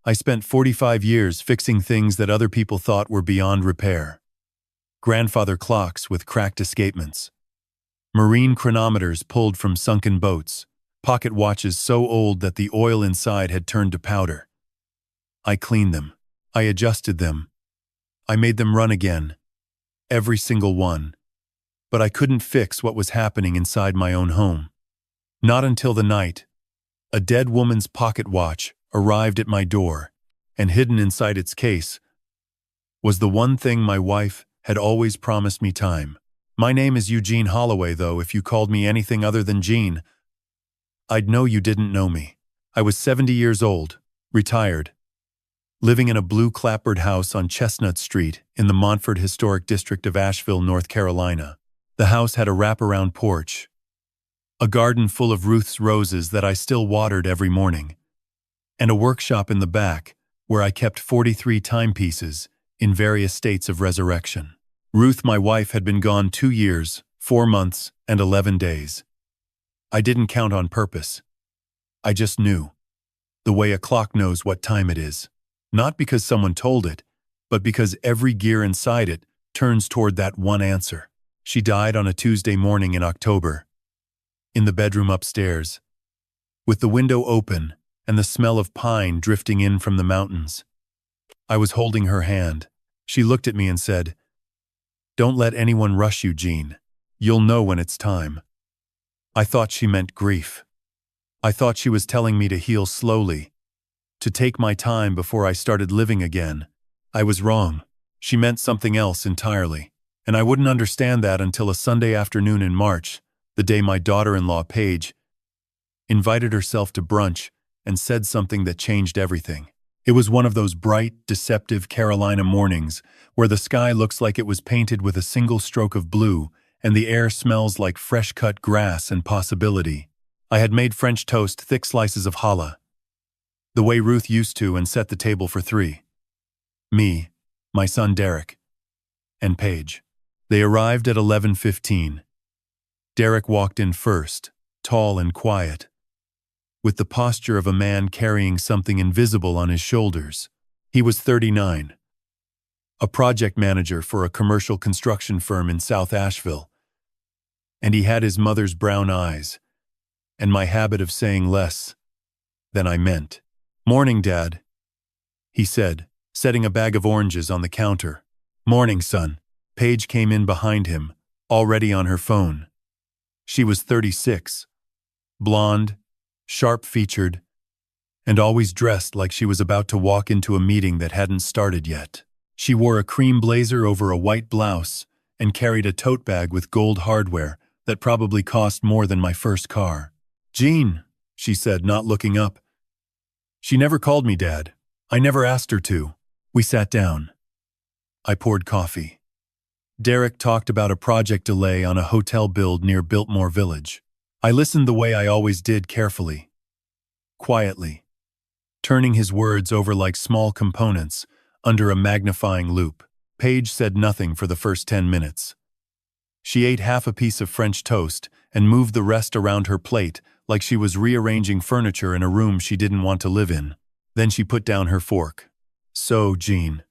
I spent 45 years fixing things that other people thought were beyond repair. Grandfather clocks with cracked escapements. Marine chronometers pulled from sunken boats. Pocket watches so old that the oil inside had turned to powder. I cleaned them. I adjusted them. I made them run again. Every single one. But I couldn't fix what was happening inside my own home. Not until the night. A dead woman's pocket watch arrived at my door, and hidden inside its case was the one thing my wife had always promised me: time. My name is Gene Holloway, though if you called me anything other than Gene, I'd know you didn't know me. I was 70 years old, retired, living in a blue clapboard house on Chestnut Street in the Montford Historic District of Asheville, North Carolina. The house had a wraparound porch, a garden full of Ruth's roses that I still watered every morning, and a workshop in the back where I kept 43 timepieces in various states of resurrection. Ruth, my wife, had been gone 2 years, 4 months, and 11 days. I didn't count on purpose. I just knew. The way a clock knows what time it is. Not because someone told it, but because every gear inside it turns toward that one answer. She died on a Tuesday morning in October, in the bedroom upstairs, with the window open and the smell of pine drifting in from the mountains. I was holding her hand. She looked at me and said, "Don't let anyone rush you, Gene. You'll know when it's time." I thought she meant grief. I thought she was telling me to heal slowly, to take my time before I started living again. I was wrong. She meant something else entirely, and I wouldn't understand that until a Sunday afternoon in March, the day my daughter-in-law, Paige, invited herself to brunch and said something that changed everything. It was one of those bright, deceptive Carolina mornings where the sky looks like it was painted with a single stroke of blue and the air smells like fresh-cut grass and possibility. I had made French toast, thick slices of challah, the way Ruth used to, and set the table for 3. Me, my son Derek, and Paige. They arrived at 11:15. Derek walked in first, tall and quiet, with the posture of a man carrying something invisible on his shoulders. He was 39, a project manager for a commercial construction firm in South Asheville, and he had his mother's brown eyes, and my habit of saying less than I meant. "Morning, Dad," he said, setting a bag of oranges on the counter. "Morning, son." Paige came in behind him, already on her phone. She was 36, blonde, sharp-featured, and always dressed like she was about to walk into a meeting that hadn't started yet. She wore a cream blazer over a white blouse and carried a tote bag with gold hardware that probably cost more than my first car. "Gene," she said, not looking up. "She never called me Dad. I never asked her to." We sat down. I poured coffee. Derek talked about a project delay on a hotel build near Biltmore Village. I listened the way I always did, carefully, quietly, turning his words over like small components under a magnifying loupe. Paige said nothing for the first 10 minutes. She ate half a piece of French toast and moved the rest around her plate like she was rearranging furniture in a room she didn't want to live in. Then she put down her fork. "So, Gene,"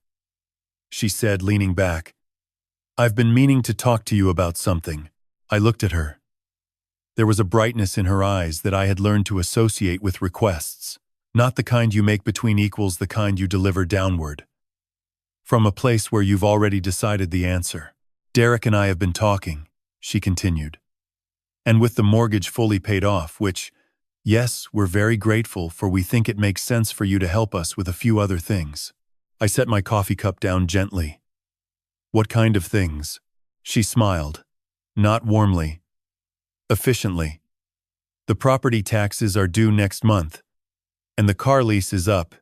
she said, leaning back, "I've been meaning to talk to you about something." I looked at her. There was a brightness in her eyes that I had learned to associate with requests. Not the kind you make between equals, the kind you deliver downward, from a place where you've already decided the answer. "Derek and I have been talking," she continued. "And with the mortgage fully paid off, which, yes, we're very grateful for, we think it makes sense for you to help us with a few other things." I set my coffee cup down gently. "What kind of things?" She smiled. Not warmly. Efficiently. "The property taxes are due next month, and the car lease is up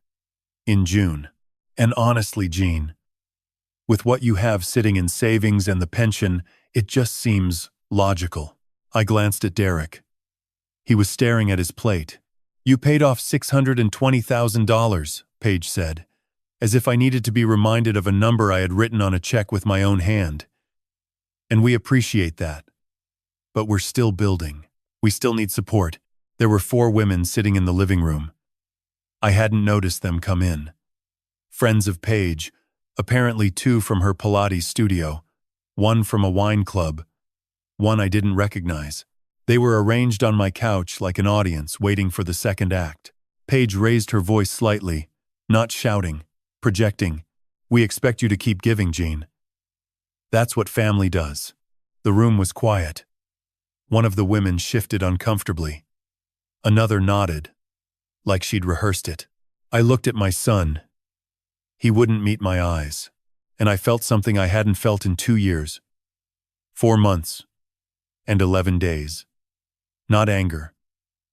in June. And honestly, Gene, with what you have sitting in savings and the pension, it just seems logical." I glanced at Derek. He was staring at his plate. "You paid off $620,000, Paige said, as if I needed to be reminded of a number I had written on a check with my own hand. "And we appreciate that. But we're still building. We still need support." There were 4 women sitting in the living room. I hadn't noticed them come in. Friends of Paige, apparently 2 from her Pilates studio, 1 from a wine club, 1 I didn't recognize. They were arranged on my couch like an audience waiting for the second act. Paige raised her voice slightly, not shouting, projecting. "We expect you to keep giving, Gene. That's what family does." The room was quiet. One of the women shifted uncomfortably. Another nodded, like she'd rehearsed it. I looked at my son. He wouldn't meet my eyes, and I felt something I hadn't felt in 2 years. 4 months and 11 days. Not anger,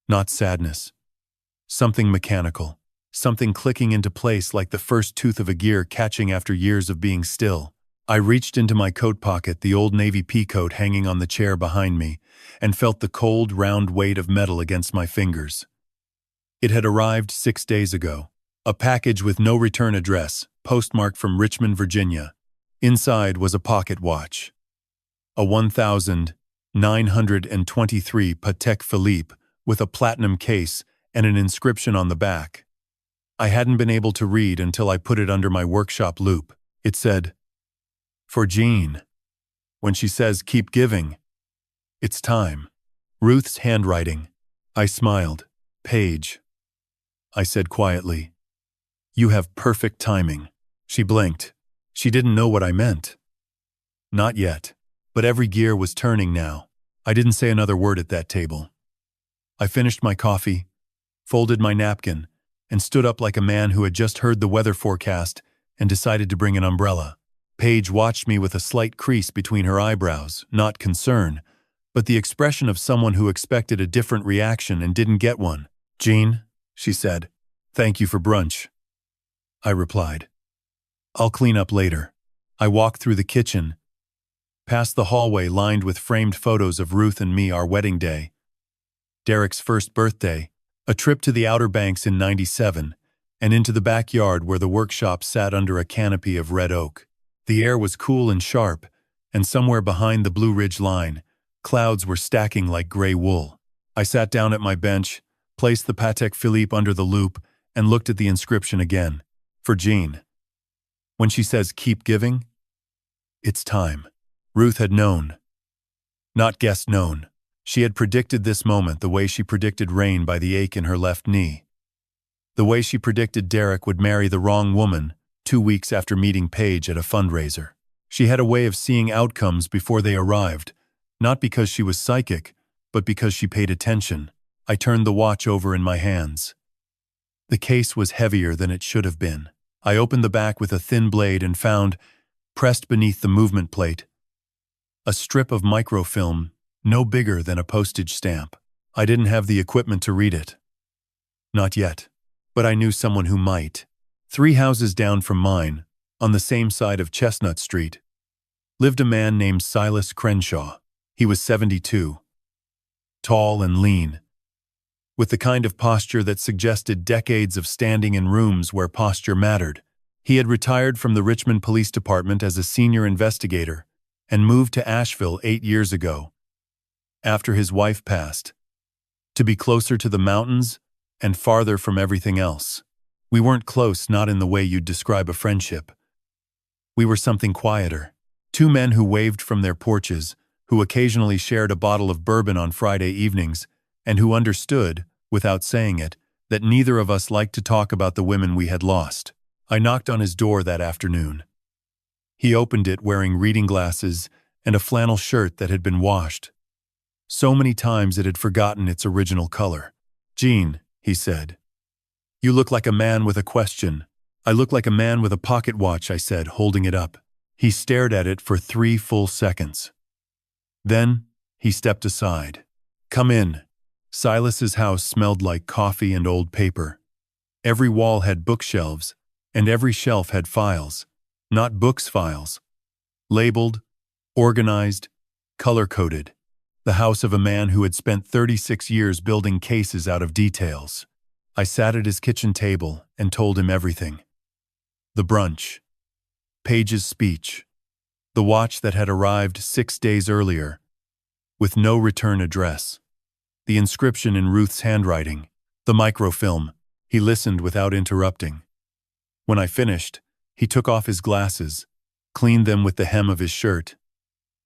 not sadness. Something mechanical, something clicking into place like the first tooth of a gear catching after years of being still. I reached into my coat pocket, the old navy pea coat hanging on the chair behind me, and felt the cold, round weight of metal against my fingers. It had arrived 6 days ago. A package with no return address, postmarked from Richmond, Virginia. Inside was a pocket watch. A 1923 Patek Philippe with a platinum case and an inscription on the back. I hadn't been able to read until I put it under my workshop loupe. It said, "For Gene. When she says keep giving, it's time." Ruth's handwriting. I smiled. "Paige," I said quietly, "you have perfect timing." She blinked. She didn't know what I meant. Not yet, but every gear was turning now. I didn't say another word at that table. I finished my coffee, folded my napkin, and stood up like a man who had just heard the weather forecast and decided to bring an umbrella. Paige watched me with a slight crease between her eyebrows, not concern, but the expression of someone who expected a different reaction and didn't get one. "Gene," she said, "thank you for brunch." I replied, "I'll clean up later." I walked through the kitchen, past the hallway lined with framed photos of Ruth and me, our wedding day, Derek's first birthday, a trip to the Outer Banks in '97, and into the backyard where the workshop sat under a canopy of red oak. The air was cool and sharp, and somewhere behind the Blue Ridge line, clouds were stacking like gray wool. I sat down at my bench, placed the Patek Philippe under the loupe, and looked at the inscription again. "For Gene. When she says keep giving, it's time." Ruth had known. Not guessed, known. She had predicted this moment the way she predicted rain by the ache in her left knee. The way she predicted Derek would marry the wrong woman 2 weeks after meeting Paige at a fundraiser. She had a way of seeing outcomes before they arrived, not because she was psychic, but because she paid attention. I turned the watch over in my hands. The case was heavier than it should have been. I opened the back with a thin blade and found, pressed beneath the movement plate, a strip of microfilm no bigger than a postage stamp. I didn't have the equipment to read it. Not yet. But I knew someone who might. 3 houses down from mine, on the same side of Chestnut Street, lived a man named Silas Crenshaw. He was 72. Tall and lean, with the kind of posture that suggested decades of standing in rooms where posture mattered. He had retired from the Richmond Police Department as a senior investigator and moved to Asheville 8 years ago, after his wife passed, to be closer to the mountains and farther from everything else. We weren't close, not in the way you'd describe a friendship. We were something quieter. 2 men who waved from their porches, who occasionally shared a bottle of bourbon on Friday evenings, and who understood, without saying it, that neither of us liked to talk about the women we had lost. I knocked on his door that afternoon. He opened it wearing reading glasses and a flannel shirt that had been washed. So many times it had forgotten its original color. "Gene," he said, "you look like a man with a question." "I look like a man with a pocket watch," I said, holding it up. He stared at it for 3 full seconds. Then he stepped aside. "Come in." Silas's house smelled like coffee and old paper. Every wall had bookshelves, and every shelf had files. Not books, files. Labeled, organized, color-coded. The house of a man who had spent 36 years building cases out of details. I sat at his kitchen table and told him everything. The brunch. Paige's speech. The watch that had arrived 6 days earlier, with no return address. The inscription in Ruth's handwriting. The microfilm. He listened without interrupting. When I finished, he took off his glasses, cleaned them with the hem of his shirt,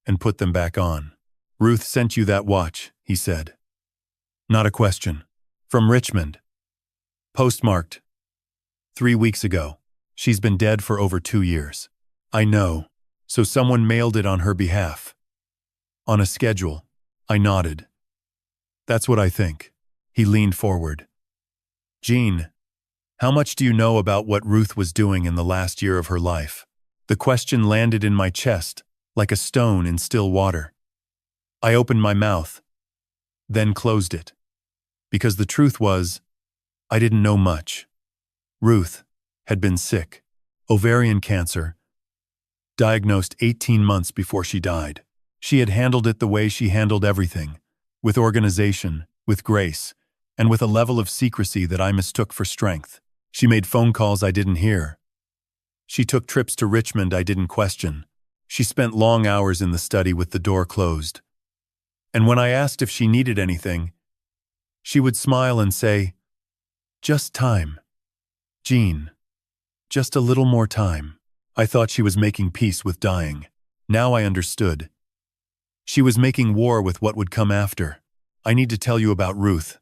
and put them back on. "Ruth sent you that watch," he said. "Not a question. From Richmond. Postmarked 3 weeks ago. She's been dead for over 2 years." "I know. So someone mailed it on her behalf." "On a schedule." I nodded. "That's what I think." He leaned forward. "Gene, how much do you know about what Ruth was doing in the last year of her life?" The question landed in my chest, like a stone in still water. I opened my mouth, then closed it. Because the truth was, I didn't know much. Ruth had been sick, ovarian cancer, diagnosed 18 months before she died. She had handled it the way she handled everything, with organization, with grace, and with a level of secrecy that I mistook for strength. She made phone calls I didn't hear. She took trips to Richmond I didn't question. She spent long hours in the study with the door closed. And when I asked if she needed anything, she would smile and say, "Just time. Gene, just a little more time." I thought she was making peace with dying. Now I understood. She was making war with what would come after. I need to tell you about Ruth.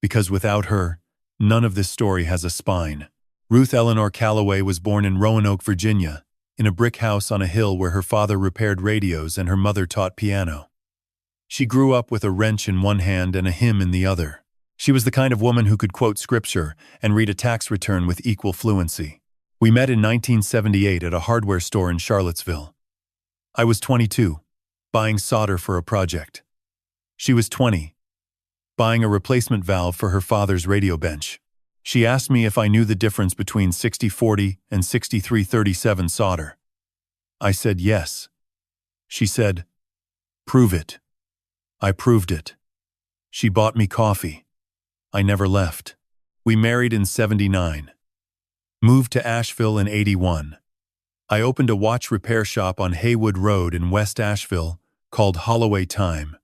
Because without her, none of this story has a spine. Ruth Eleanor Calloway was born in Roanoke, Virginia, in a brick house on a hill where her father repaired radios and her mother taught piano. She grew up with a wrench in one hand and a hymn in the other. She was the kind of woman who could quote scripture and read a tax return with equal fluency. We met in 1978 at a hardware store in Charlottesville. I was 22, buying solder for a project. She was 20, buying a replacement valve for her father's radio bench. She asked me if I knew the difference between 60-40 and 63-37 solder. I said yes. She said, "Prove it." I proved it. She bought me coffee. I never left. We married in 79. Moved to Asheville in 81. I opened a watch repair shop on Haywood Road in West Asheville called Holloway Time,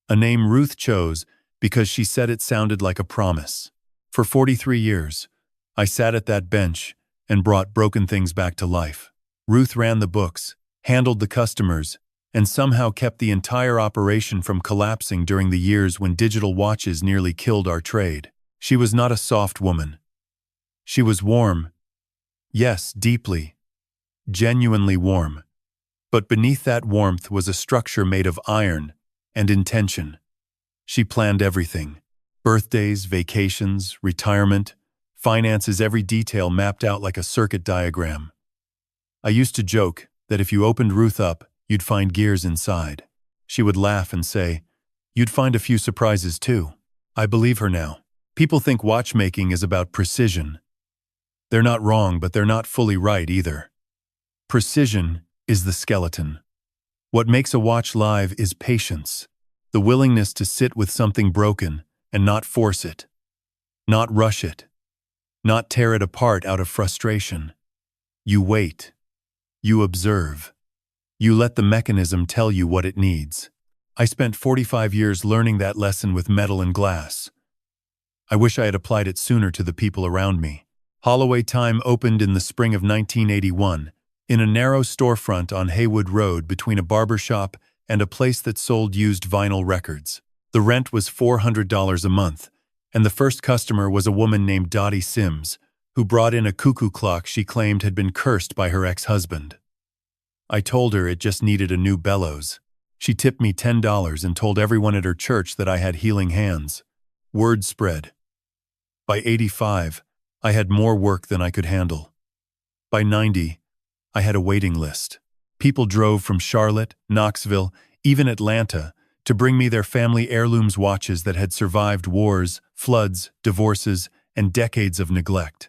a name Ruth chose because she said it sounded like a promise. For 43 years, I sat at that bench and brought broken things back to life. Ruth ran the books, handled the customers, and somehow kept the entire operation from collapsing during the years when digital watches nearly killed our trade. She was not a soft woman. She was warm. Yes, deeply, genuinely warm. But beneath that warmth was a structure made of iron and intention. She planned everything. Birthdays, vacations, retirement, finances, every detail mapped out like a circuit diagram. I used to joke that if you opened Ruth up, you'd find gears inside. She would laugh and say, "You'd find a few surprises too." I believe her now. People think watchmaking is about precision. They're not wrong, but they're not fully right either. Precision is the skeleton. What makes a watch live is patience, the willingness to sit with something broken and not force it, not rush it, not tear it apart out of frustration. You wait. You observe. You let the mechanism tell you what it needs. I spent 45 years learning that lesson with metal and glass. I wish I had applied it sooner to the people around me. Holloway Time opened in the spring of 1981 in a narrow storefront on Haywood Road between a barber shop and a place that sold used vinyl records. The rent was $400 a month, and the first customer was a woman named Dottie Sims, who brought in a cuckoo clock she claimed had been cursed by her ex-husband. I told her it just needed a new bellows. She tipped me $10 and told everyone at her church that I had healing hands. Word spread. By 85, I had more work than I could handle. By 90, I had a waiting list. People drove from Charlotte, Knoxville, even Atlanta, to bring me their family heirlooms watches that had survived wars, floods, divorces, and decades of neglect.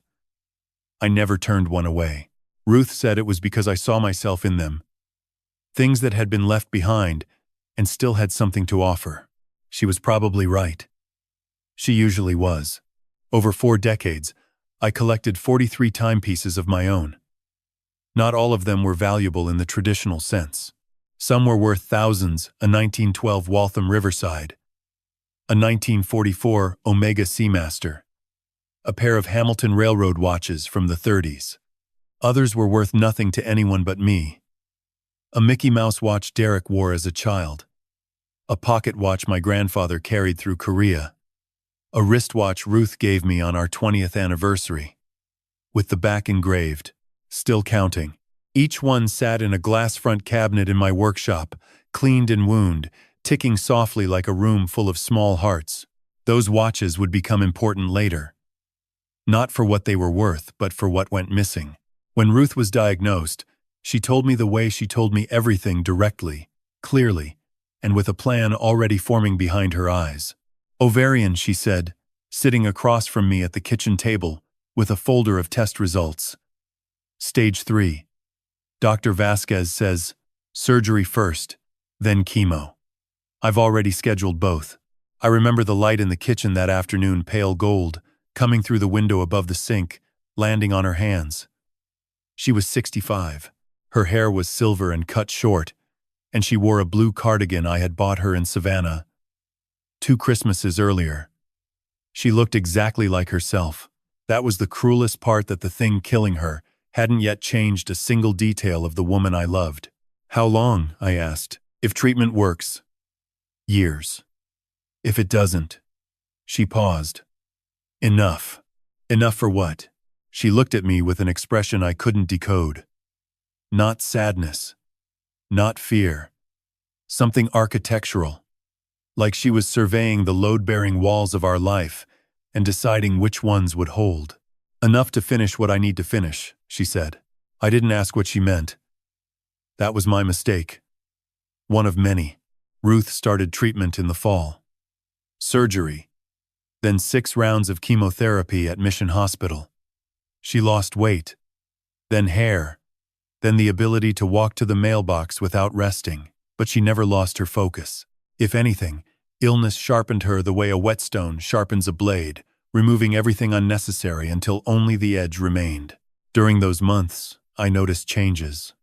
I never turned one away. Ruth said it was because I saw myself in them. Things that had been left behind and still had something to offer. She was probably right. She usually was. Over 4 decades, I collected 43 timepieces of my own. Not all of them were valuable in the traditional sense. Some were worth thousands: a 1912 Waltham Riverside, a 1944 Omega Seamaster, a pair of Hamilton Railroad watches from the 30s. Others were worth nothing to anyone but me. A Mickey Mouse watch Derek wore as a child. A pocket watch my grandfather carried through Korea. A wristwatch Ruth gave me on our 20th anniversary. With the back engraved, still counting. Each one sat in a glass front cabinet in my workshop, cleaned and wound, ticking softly like a room full of small hearts. Those watches would become important later. Not for what they were worth, but for what went missing. When Ruth was diagnosed, she told me the way she told me everything directly, clearly, and with a plan already forming behind her eyes. Ovarian, she said, sitting across from me at the kitchen table with a folder of test results. Stage 3. Dr. Vasquez says, surgery first, then chemo. I've already scheduled both. I remember the light in the kitchen that afternoon, pale gold, coming through the window above the sink, landing on her hands. She was 65. Her hair was silver and cut short, and she wore a blue cardigan I had bought her in Savannah 2 Christmases earlier. She looked exactly like herself. That was the cruelest part, that the thing killing her hadn't yet changed a single detail of the woman I loved. How long? I asked. If treatment works. Years. If it doesn't. She paused. Enough. Enough for what? She looked at me with an expression I couldn't decode. Not sadness. Not fear. Something architectural. Like she was surveying the load-bearing walls of our life and deciding which ones would hold. Enough to finish what I need to finish, she said. I didn't ask what she meant. That was my mistake. One of many. Ruth started treatment in the fall. Surgery. Then 6 rounds of chemotherapy at Mission Hospital. She lost weight. Then hair. Then the ability to walk to the mailbox without resting. But she never lost her focus. If anything, illness sharpened her the way a whetstone sharpens a blade, removing everything unnecessary until only the edge remained. During those months, I noticed changes.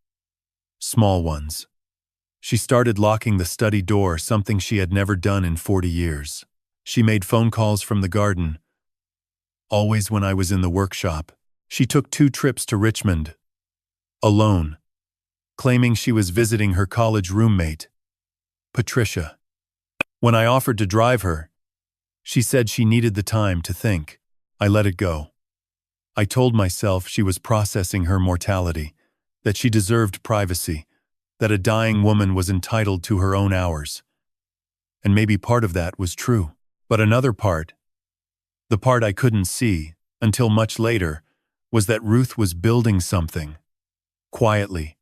Small ones. She started locking the study door, something she had never done in 40 years. She made phone calls from the garden. Always when I was in the workshop. She took 2 trips to Richmond. Alone. Claiming she was visiting her college roommate, Patricia. When I offered to drive her, she said she needed the time to think. I let it go. I told myself she was processing her mortality, that she deserved privacy, that a dying woman was entitled to her own hours. And maybe part of that was true. But another part, the part I couldn't see until much later, was that Ruth was building something. Quietly.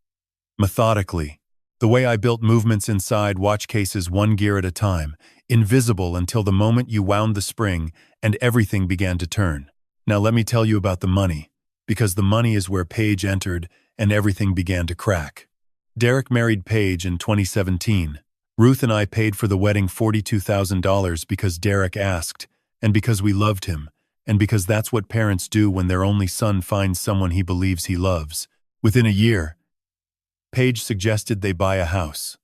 Methodically. The way I built movements inside watch cases, 1 gear at a time, invisible until the moment you wound the spring and everything began to turn. Now let me tell you about the money, because the money is where Paige entered and everything began to crack. Derek married Paige in 2017. Ruth and I paid for the wedding $42,000 because Derek asked, and because we loved him, and because that's what parents do when their only son finds someone he believes he loves. Within a year, Paige suggested they buy a house.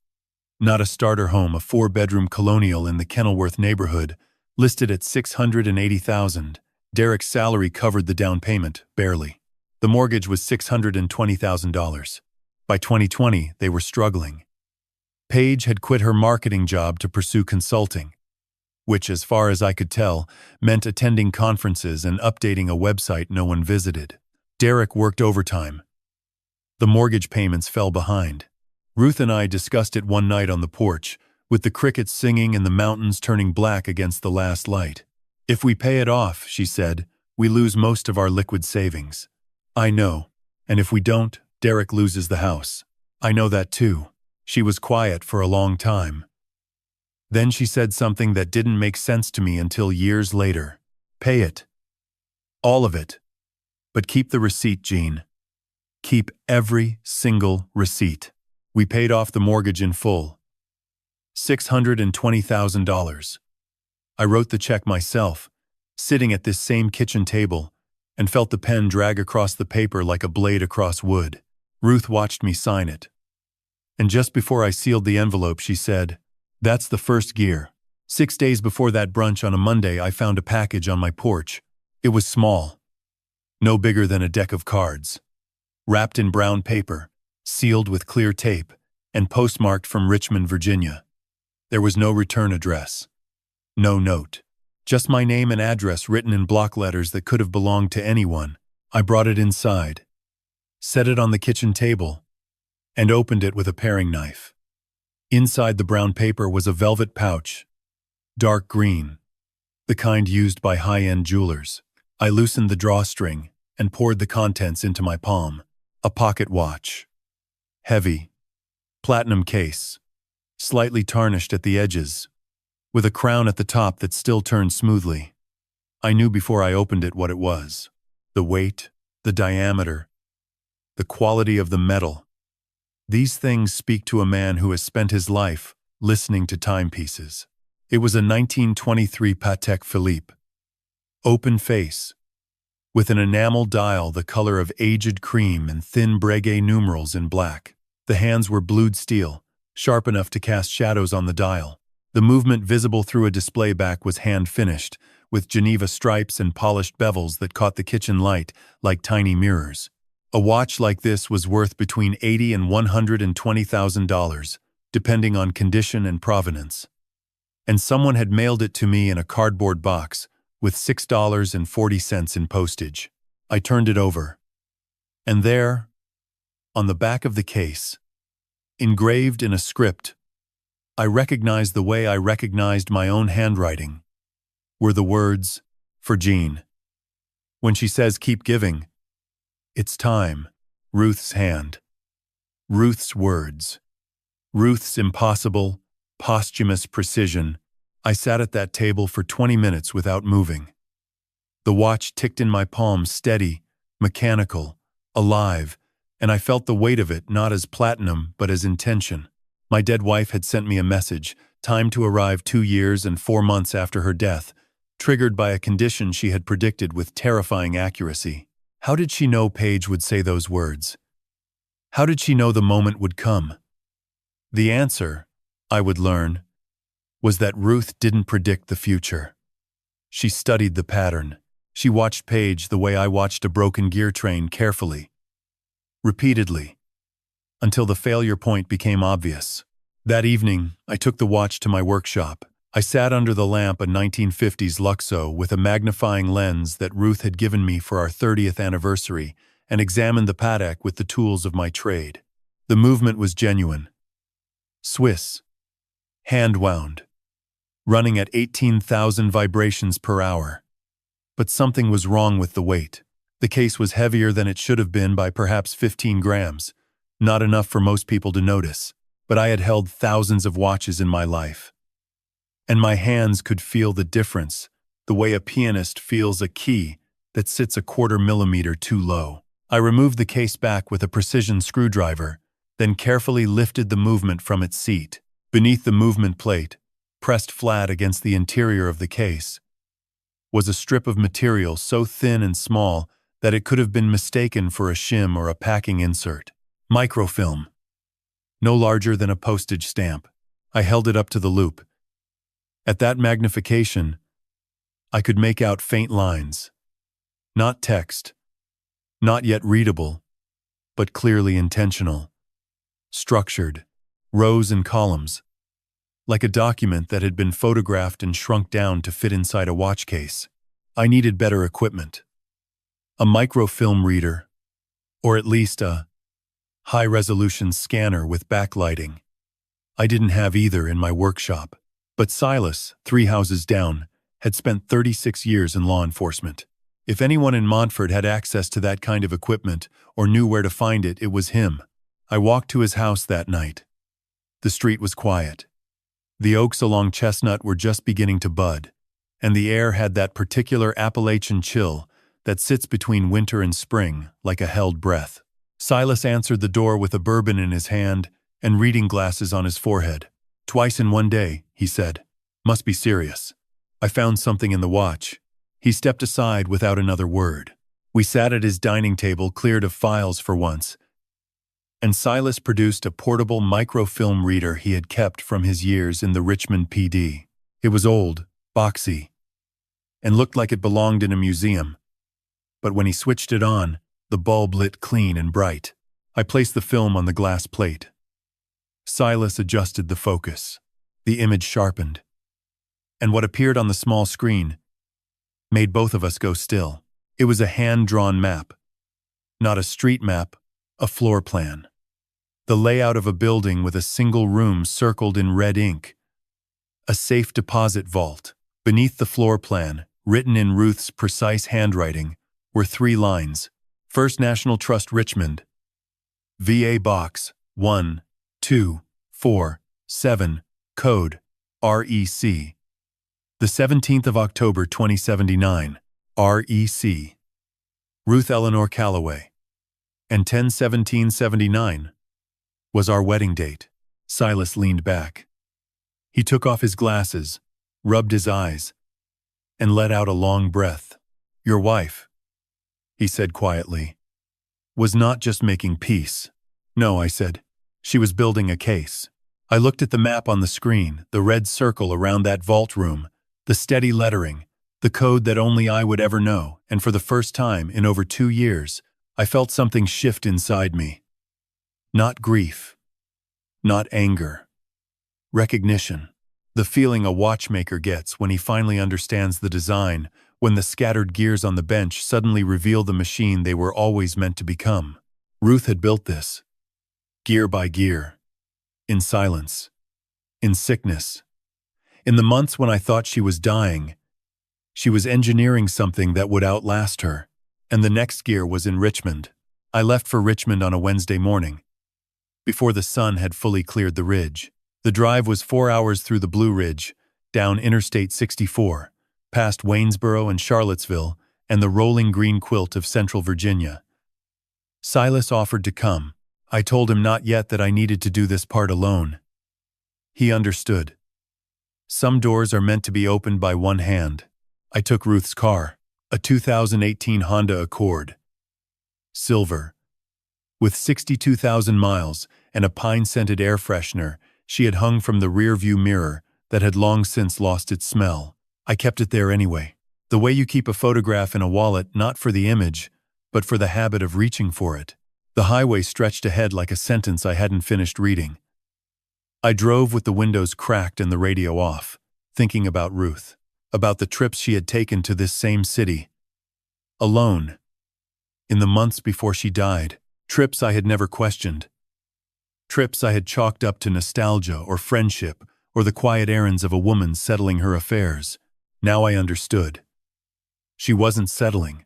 Not a starter home, a 4-bedroom colonial in the Kenilworth neighborhood, listed at $680,000. Derek's salary covered the down payment, barely. The mortgage was $620,000. By 2020, they were struggling. Paige had quit her marketing job to pursue consulting, which, as far as I could tell, meant attending conferences and updating a website no one visited. Derek worked overtime. The mortgage payments fell behind. Ruth and I discussed it one night on the porch, with the crickets singing and the mountains turning black against the last light. If we pay it off, she said, we lose most of our liquid savings. I know. And if we don't, Derek loses the house. I know that too. She was quiet for a long time. Then she said something that didn't make sense to me until years later. Pay it. All of it. But keep the receipt, Gene. Keep every single receipt. We paid off the mortgage in full. $620,000. I wrote the check myself, sitting at this same kitchen table, and felt the pen drag across the paper like a blade across wood. Ruth watched me sign it. And just before I sealed the envelope, she said, "That's the first gear." 6 days before that brunch on a Monday, I found a package on my porch. It was small, no bigger than a deck of cards, wrapped in brown paper, sealed with clear tape, and postmarked from Richmond, Virginia. There was no return address, no note, just my name and address written in block letters that could have belonged to anyone. I brought it inside, set it on the kitchen table, and opened it with a paring knife. Inside the brown paper was a velvet pouch, dark green, the kind used by high-end jewelers. I loosened the drawstring and poured the contents into my palm. A pocket watch. Heavy, platinum case, slightly tarnished at the edges, with a crown at the top that still turned smoothly. I knew before I opened it what it was. The weight, the diameter, the quality of the metal. These things speak to a man who has spent his life listening to timepieces. It was a 1923 Patek Philippe. Open face, with an enamel dial the color of aged cream and thin Breguet numerals in black. The hands were blued steel, sharp enough to cast shadows on the dial. The movement visible through a display back was hand-finished, with Geneva stripes and polished bevels that caught the kitchen light like tiny mirrors. A watch like this was worth between $80,000 and $120,000, depending on condition and provenance. And someone had mailed it to me in a cardboard box, with $6.40 in postage. I turned it over. And there, on the back of the case, engraved in a script, I recognized the way I recognized my own handwriting, were the words, "For Gene. When she says keep giving, it's time." Ruth's hand. Ruth's words. Ruth's impossible, posthumous precision. I sat at that table for 20 minutes without moving. The watch ticked in my palm, steady, mechanical, alive, and I felt the weight of it not as platinum but as intention. My dead wife had sent me a message, timed to arrive 2 years and 4 months after her death, triggered by a condition she had predicted with terrifying accuracy. How did she know Paige would say those words? How did she know the moment would come? The answer, I would learn, was that Ruth didn't predict the future. She studied the pattern. She watched Paige the way I watched a broken gear train, carefully, repeatedly, until the failure point became obvious. That evening, I took the watch to my workshop. I sat under the lamp, a 1950s Luxo with a magnifying lens that Ruth had given me for our 30th anniversary, and examined the Patek with the tools of my trade. The movement was genuine. Swiss. Hand-wound. Running at 18,000 vibrations per hour. But something was wrong with the weight. The case was heavier than it should have been by perhaps 15 grams. Not enough for most people to notice, but I had held thousands of watches in my life. And my hands could feel the difference, the way a pianist feels a key that sits a 1/4 millimeter too low. I removed the case back with a precision screwdriver, then carefully lifted the movement from its seat. Beneath the movement plate, pressed flat against the interior of the case, was a strip of material so thin and small that it could have been mistaken for a shim or a packing insert. Microfilm. No larger than a postage stamp. I held it up to the loupe. At that magnification, I could make out faint lines. Not text. Not yet readable, but clearly intentional. Structured. Rows and columns. Like a document that had been photographed and shrunk down to fit inside a watch case. I needed better equipment. A microfilm reader, or at least a high-resolution scanner with backlighting. I didn't have either in my workshop, but Silas, 3 houses down, had spent 36 years in law enforcement. If anyone in Montfort had access to that kind of equipment or knew where to find it, it was him. I walked to his house that night. The street was quiet. The oaks along Chestnut were just beginning to bud, and the air had that particular Appalachian chill that sits between winter and spring like a held breath. Silas answered the door with a bourbon in his hand and reading glasses on his forehead. "Twice in one day," he said. "Must be serious. I found something in the watch." He stepped aside without another word. We sat at his dining table, cleared of files for once, and Silas produced a portable microfilm reader he had kept from his years in the Richmond PD. It was old, boxy, and looked like it belonged in a museum. But when he switched it on, the bulb lit clean and bright. I placed the film on the glass plate. Silas adjusted the focus. The image sharpened. And what appeared on the small screen made both of us go still. It was a hand-drawn map. Not a street map, a floor plan. The layout of a building with a single room circled in red ink. A safe deposit vault. Beneath the floor plan, written in Ruth's precise handwriting, were 3 lines. First National Trust, Richmond. VA Box 1247, Code REC. The 17th of October 2079, REC. Ruth Eleanor Calloway. And 10/17/79 was our wedding date. Silas leaned back. He took off his glasses, rubbed his eyes, and let out a long breath. Your wife, he said quietly, was not just making peace. No, I said. She was building a case. I looked at the map on the screen, the red circle around that vault room, the steady lettering, the code that only I would ever know, and for the first time in over 2 years, I felt something shift inside me. Not grief. Not anger. Recognition. The feeling a watchmaker gets when he finally understands the design, when the scattered gears on the bench suddenly reveal the machine they were always meant to become. Ruth had built this. Gear by gear. In silence. In sickness. In the months when I thought she was dying, she was engineering something that would outlast her. And the next gear was in Richmond. I left for Richmond on a Wednesday morning, before the sun had fully cleared the ridge. The drive was 4 hours through the Blue Ridge, down Interstate 64, past Waynesboro and Charlottesville, and the rolling green quilt of Central Virginia. Silas offered to come. I told him not yet, that I needed to do this part alone. He understood. Some doors are meant to be opened by one hand. I took Ruth's car, a 2018 Honda Accord. Silver. With 62,000 miles and a pine-scented air freshener she had hung from the rear-view mirror that had long since lost its smell. I kept it there anyway. The way you keep a photograph in a wallet, not for the image, but for the habit of reaching for it. The highway stretched ahead like a sentence I hadn't finished reading. I drove with the windows cracked and the radio off, thinking about Ruth, about the trips she had taken to this same city. Alone. In the months before she died. Trips I had never questioned. Trips I had chalked up to nostalgia or friendship or the quiet errands of a woman settling her affairs. Now I understood. She wasn't settling.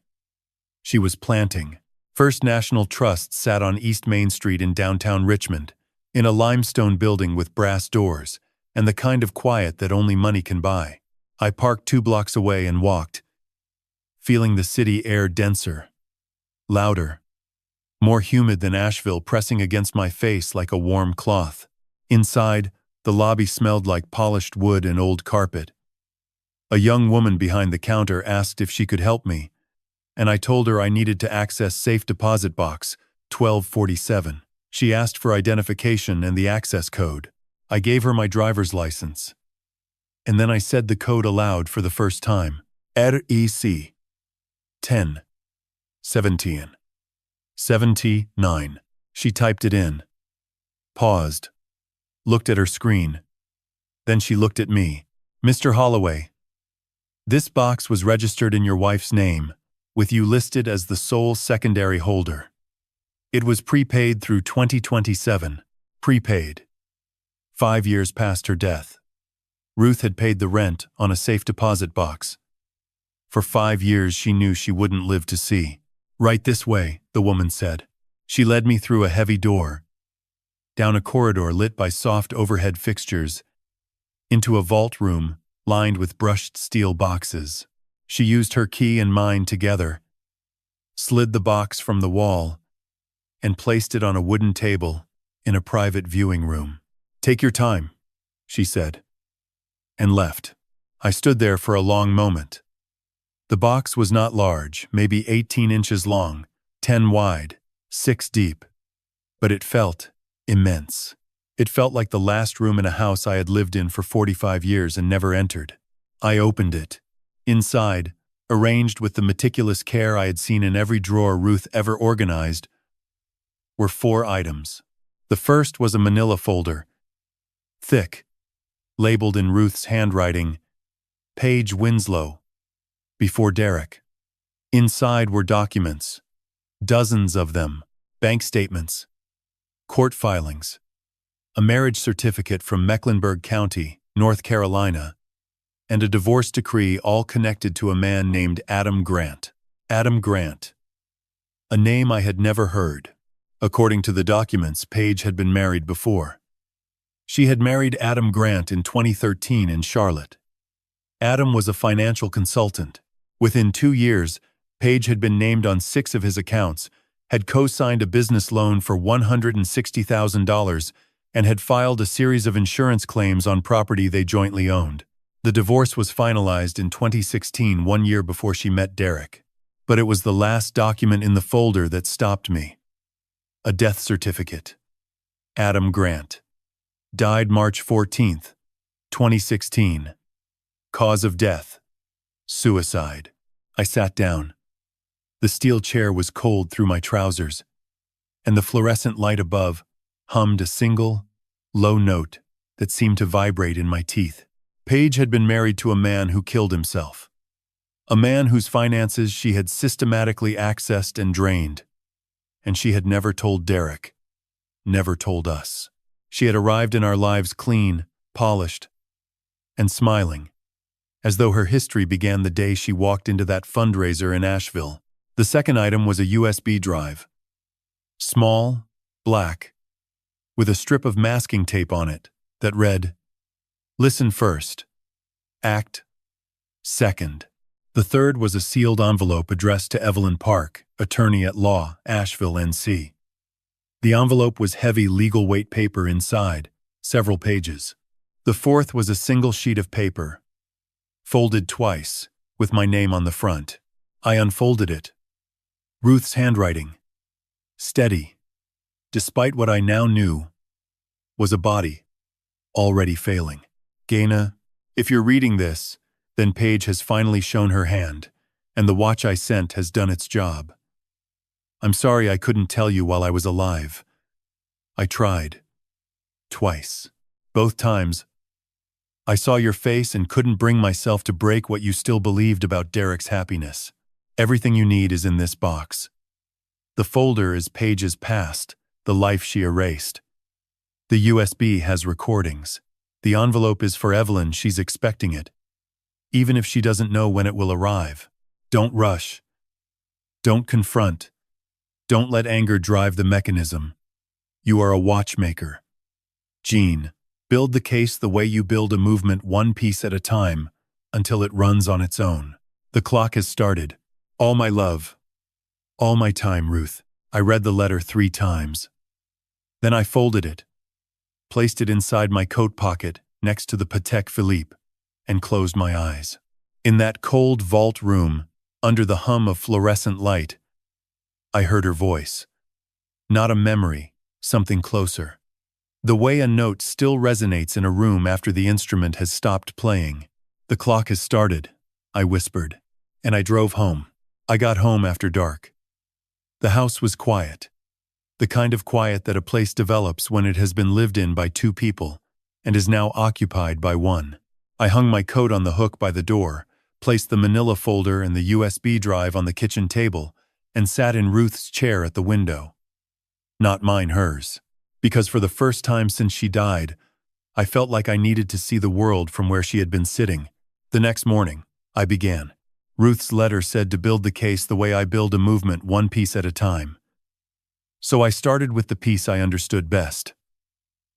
She was planting. First National Trust sat on East Main Street in downtown Richmond, in a limestone building with brass doors, and the kind of quiet that only money can buy. I parked 2 blocks away and walked, feeling the city air denser, louder, more humid than Asheville pressing against my face like a warm cloth. Inside, the lobby smelled like polished wood and old carpet. A young woman behind the counter asked if she could help me, and I told her I needed to access safe deposit box 1247. She asked for identification and the access code. I gave her my driver's license. And then I said the code aloud for the first time. REC 10/17/79. She typed it in, paused, looked at her screen. Then she looked at me. Mr. Holloway, this box was registered in your wife's name, with you listed as the sole secondary holder. It was prepaid through 2027. Prepaid. 5 years past her death. Ruth had paid the rent on a safe deposit box. For 5 years she knew she wouldn't live to see. Right this way, the woman said. She led me through a heavy door, down a corridor lit by soft overhead fixtures, into a vault room lined with brushed steel boxes. She used her key and mine together, slid the box from the wall, and placed it on a wooden table in a private viewing room. Take your time, she said, and left. I stood there for a long moment. The box was not large, maybe 18 inches long, 10 wide, 6 deep, but it felt immense. It felt like the last room in a house I had lived in for 45 years and never entered. I opened it. Inside, arranged with the meticulous care I had seen in every drawer Ruth ever organized, were 4 items. The first was a manila folder, thick, labeled in Ruth's handwriting, Paige Winslow, before Derek. Inside were documents, dozens of them, bank statements, court filings, a marriage certificate from Mecklenburg County, North Carolina, and a divorce decree, all connected to a man named Adam Grant. Adam Grant, a name I had never heard. According to the documents, Paige had been married before. She had married Adam Grant in 2013 in Charlotte. Adam was a financial consultant. Within 2 years, Paige had been named on 6 of his accounts, had co-signed a business loan for $160,000, and had filed a series of insurance claims on property they jointly owned. The divorce was finalized in 2016, 1 year before she met Derek. But it was the last document in the folder that stopped me. A death certificate. Adam Grant. Died March 14, 2016. Cause of death. Suicide. I sat down. The steel chair was cold through my trousers, and the fluorescent light above hummed a single, low note that seemed to vibrate in my teeth. Paige had been married to a man who killed himself. A man whose finances she had systematically accessed and drained. And she had never told Derek, never told us. She had arrived in our lives clean, polished, and smiling, as though her history began the day she walked into that fundraiser in Asheville. The second item was a USB drive. Small, black, with a strip of masking tape on it that read, "Listen first. Act second." The third was a sealed envelope addressed to Evelyn Park, attorney at law, Asheville, NC. The envelope was heavy legal weight paper inside, several pages. The fourth was a single sheet of paper, folded twice, with my name on the front. I unfolded it. Ruth's handwriting, steady, despite what I now knew, was a body, already failing. Gaina, if you're reading this, then Paige has finally shown her hand, and the watch I sent has done its job. I'm sorry I couldn't tell you while I was alive. I tried. Twice. Both times, I saw your face and couldn't bring myself to break what you still believed about Derek's happiness. Everything you need is in this box. The folder is Paige's past, the life she erased. The USB has recordings. The envelope is for Evelyn, she's expecting it. Even if she doesn't know when it will arrive. Don't rush. Don't confront. Don't let anger drive the mechanism. You are a watchmaker. Gene, build the case the way you build a movement, one piece at a time, until it runs on its own. The clock has started. All my love. All my time, Ruth. I read the letter 3 times. Then I folded it, placed it inside my coat pocket next to the Patek Philippe, and closed my eyes. In that cold vault room, under the hum of fluorescent light, I heard her voice. Not a memory, something closer. The way a note still resonates in a room after the instrument has stopped playing. The clock has started, I whispered, and I drove home. I got home after dark. The house was quiet. The kind of quiet that a place develops when it has been lived in by 2 people and is now occupied by 1. I hung my coat on the hook by the door, placed the manila folder and the USB drive on the kitchen table, and sat in Ruth's chair at the window. Not mine, hers. Because for the first time since she died, I felt like I needed to see the world from where she had been sitting. The next morning, I began. Ruth's letter said to build the case the way I build a movement, one piece at a time. So I started with the piece I understood best.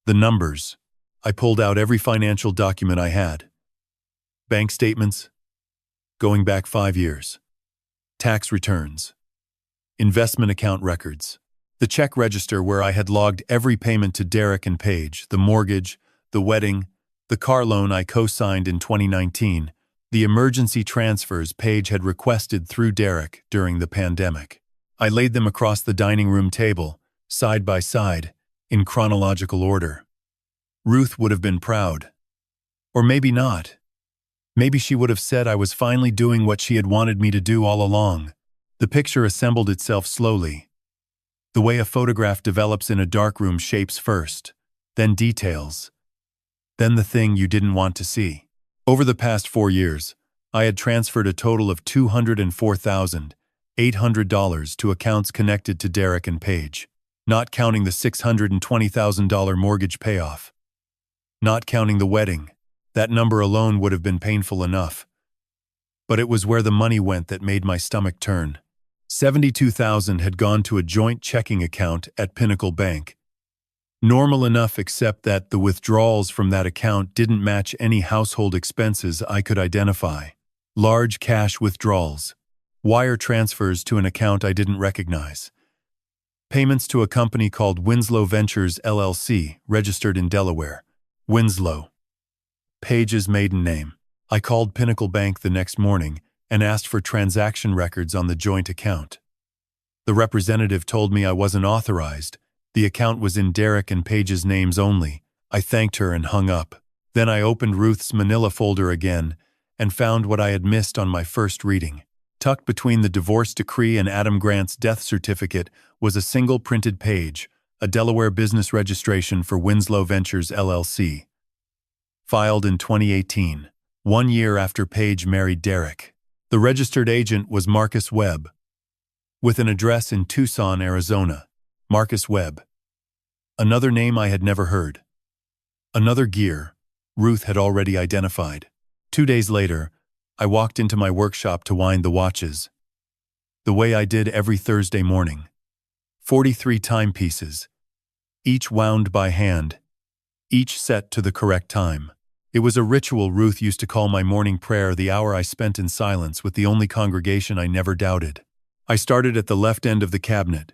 The numbers. I pulled out every financial document I had. Bank statements, going back 5 years. Tax returns. Investment account records. The check register where I had logged every payment to Derek and Paige, the mortgage, the wedding, the car loan I co-signed in 2019, the emergency transfers Paige had requested through Derek during the pandemic. I laid them across the dining room table, side by side, in chronological order. Ruth would have been proud. Or maybe not. Maybe she would have said I was finally doing what she had wanted me to do all along. The picture assembled itself slowly. The way a photograph develops in a darkroom: shapes first, then details, then the thing you didn't want to see. Over the past 4 years, I had transferred a total of $204,800 to accounts connected to Derek and Paige, not counting the $620,000 mortgage payoff. Not counting the wedding. That number alone would have been painful enough. But it was where the money went that made my stomach turn. $72,000 had gone to a joint checking account at Pinnacle Bank. Normal enough, except that the withdrawals from that account didn't match any household expenses I could identify. Large cash withdrawals. Wire transfers to an account I didn't recognize. Payments to a company called Winslow Ventures LLC, registered in Delaware. Winslow. Paige's maiden name. I called Pinnacle Bank the next morning and asked for transaction records on the joint account. The representative told me I wasn't authorized. The account was in Derek and Paige's names only. I thanked her and hung up. Then I opened Ruth's manila folder again and found what I had missed on my first reading. Tucked between the divorce decree and Adam Grant's death certificate was a single printed page, a Delaware business registration for Winslow Ventures LLC. Filed in 2018, 1 year after Paige married Derek. The registered agent was Marcus Webb, with an address in Tucson, Arizona. Marcus Webb. Another name I had never heard. Another gear Ruth had already identified. 2 days later, I walked into my workshop to wind the watches, the way I did every Thursday morning. 43 timepieces, each wound by hand, each set to the correct time. It was a ritual Ruth used to call my morning prayer, the hour I spent in silence with the only congregation I never doubted. I started at the left end of the cabinet.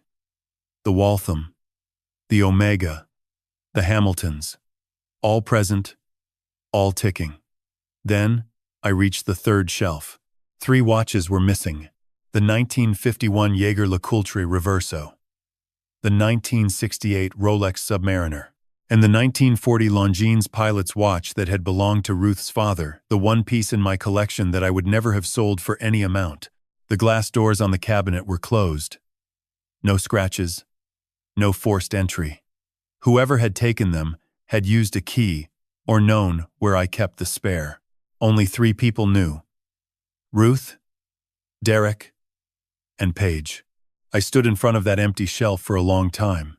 The Waltham, the Omega, the Hamiltons, all present, all ticking. Then, I reached the third shelf. 3 watches were missing: the 1951 Jaeger LeCoultre Reverso, the 1968 Rolex Submariner, and the 1940 Longines pilot's watch that had belonged to Ruth's father, the one piece in my collection that I would never have sold for any amount. The glass doors on the cabinet were closed. No scratches, no forced entry. Whoever had taken them had used a key or known where I kept the spare. Only 3 people knew: Ruth, Derek, and Paige. I stood in front of that empty shelf for a long time.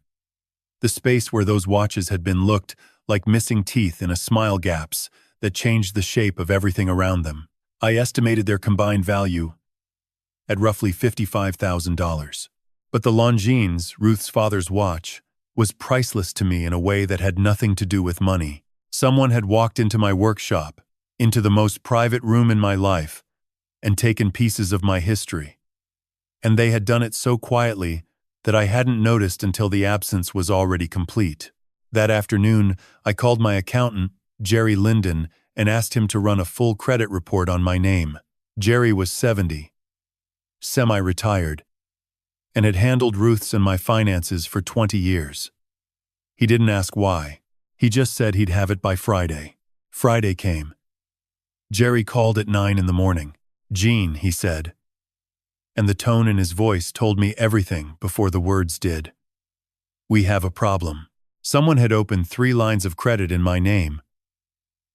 The space where those watches had been looked like missing teeth in a smile gaps that changed the shape of everything around them. I estimated their combined value at roughly $55,000. But the Longines, Ruth's father's watch, was priceless to me in a way that had nothing to do with money. Someone had walked into my workshop, into the most private room in my life, and taken pieces of my history. And they had done it so quietly that I hadn't noticed until the absence was already complete. That afternoon, I called my accountant, Jerry Linden, and asked him to run a full credit report on my name. Jerry was 70, semi-retired, and had handled Ruth's and my finances for 20 years. He didn't ask why. He just said he'd have it by Friday. Friday came. Jerry called at 9 in the morning. "Gene," he said, and the tone in his voice told me everything before the words did. "We have a problem." Someone had opened 3 lines of credit in my name.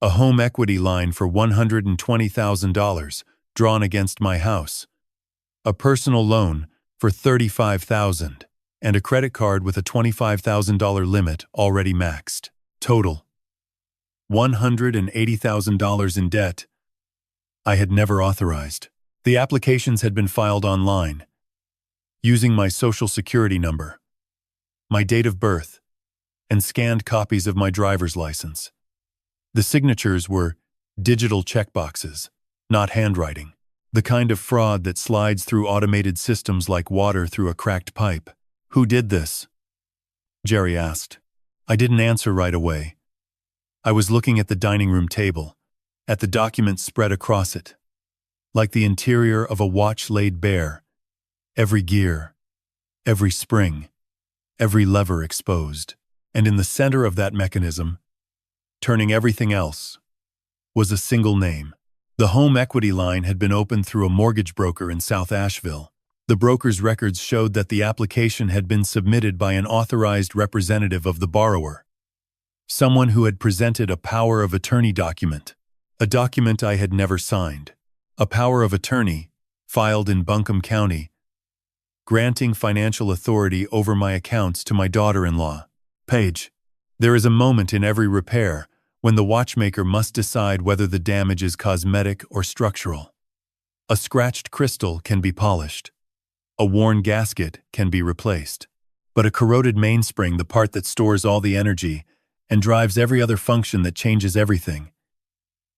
A home equity line for $120,000 drawn against my house, a personal loan for $35,000, and a credit card with a $25,000 limit already maxed. Total: $180,000 in debt I had never authorized. The applications had been filed online, using my social security number, my date of birth, and scanned copies of my driver's license. The signatures were digital checkboxes, not handwriting, the kind of fraud that slides through automated systems like water through a cracked pipe. "Who did this?" Jerry asked. I didn't answer right away. I was looking at the dining room table, at the documents spread across it, like the interior of a watch laid bare, every gear, every spring, every lever exposed. And in the center of that mechanism, turning everything else, was a single name: The home equity line had been opened through a mortgage broker in South Asheville. The broker's records showed that the application had been submitted by an authorized representative of the borrower, someone who had presented a power of attorney document, a document I had never signed. A power of attorney, filed in Buncombe County, granting financial authority over my accounts to my daughter-in-law, Paige. There is a moment in every repair when the watchmaker must decide whether the damage is cosmetic or structural. A scratched crystal can be polished. A worn gasket can be replaced. But a corroded mainspring, the part that stores all the energy and drives every other function that changes everything,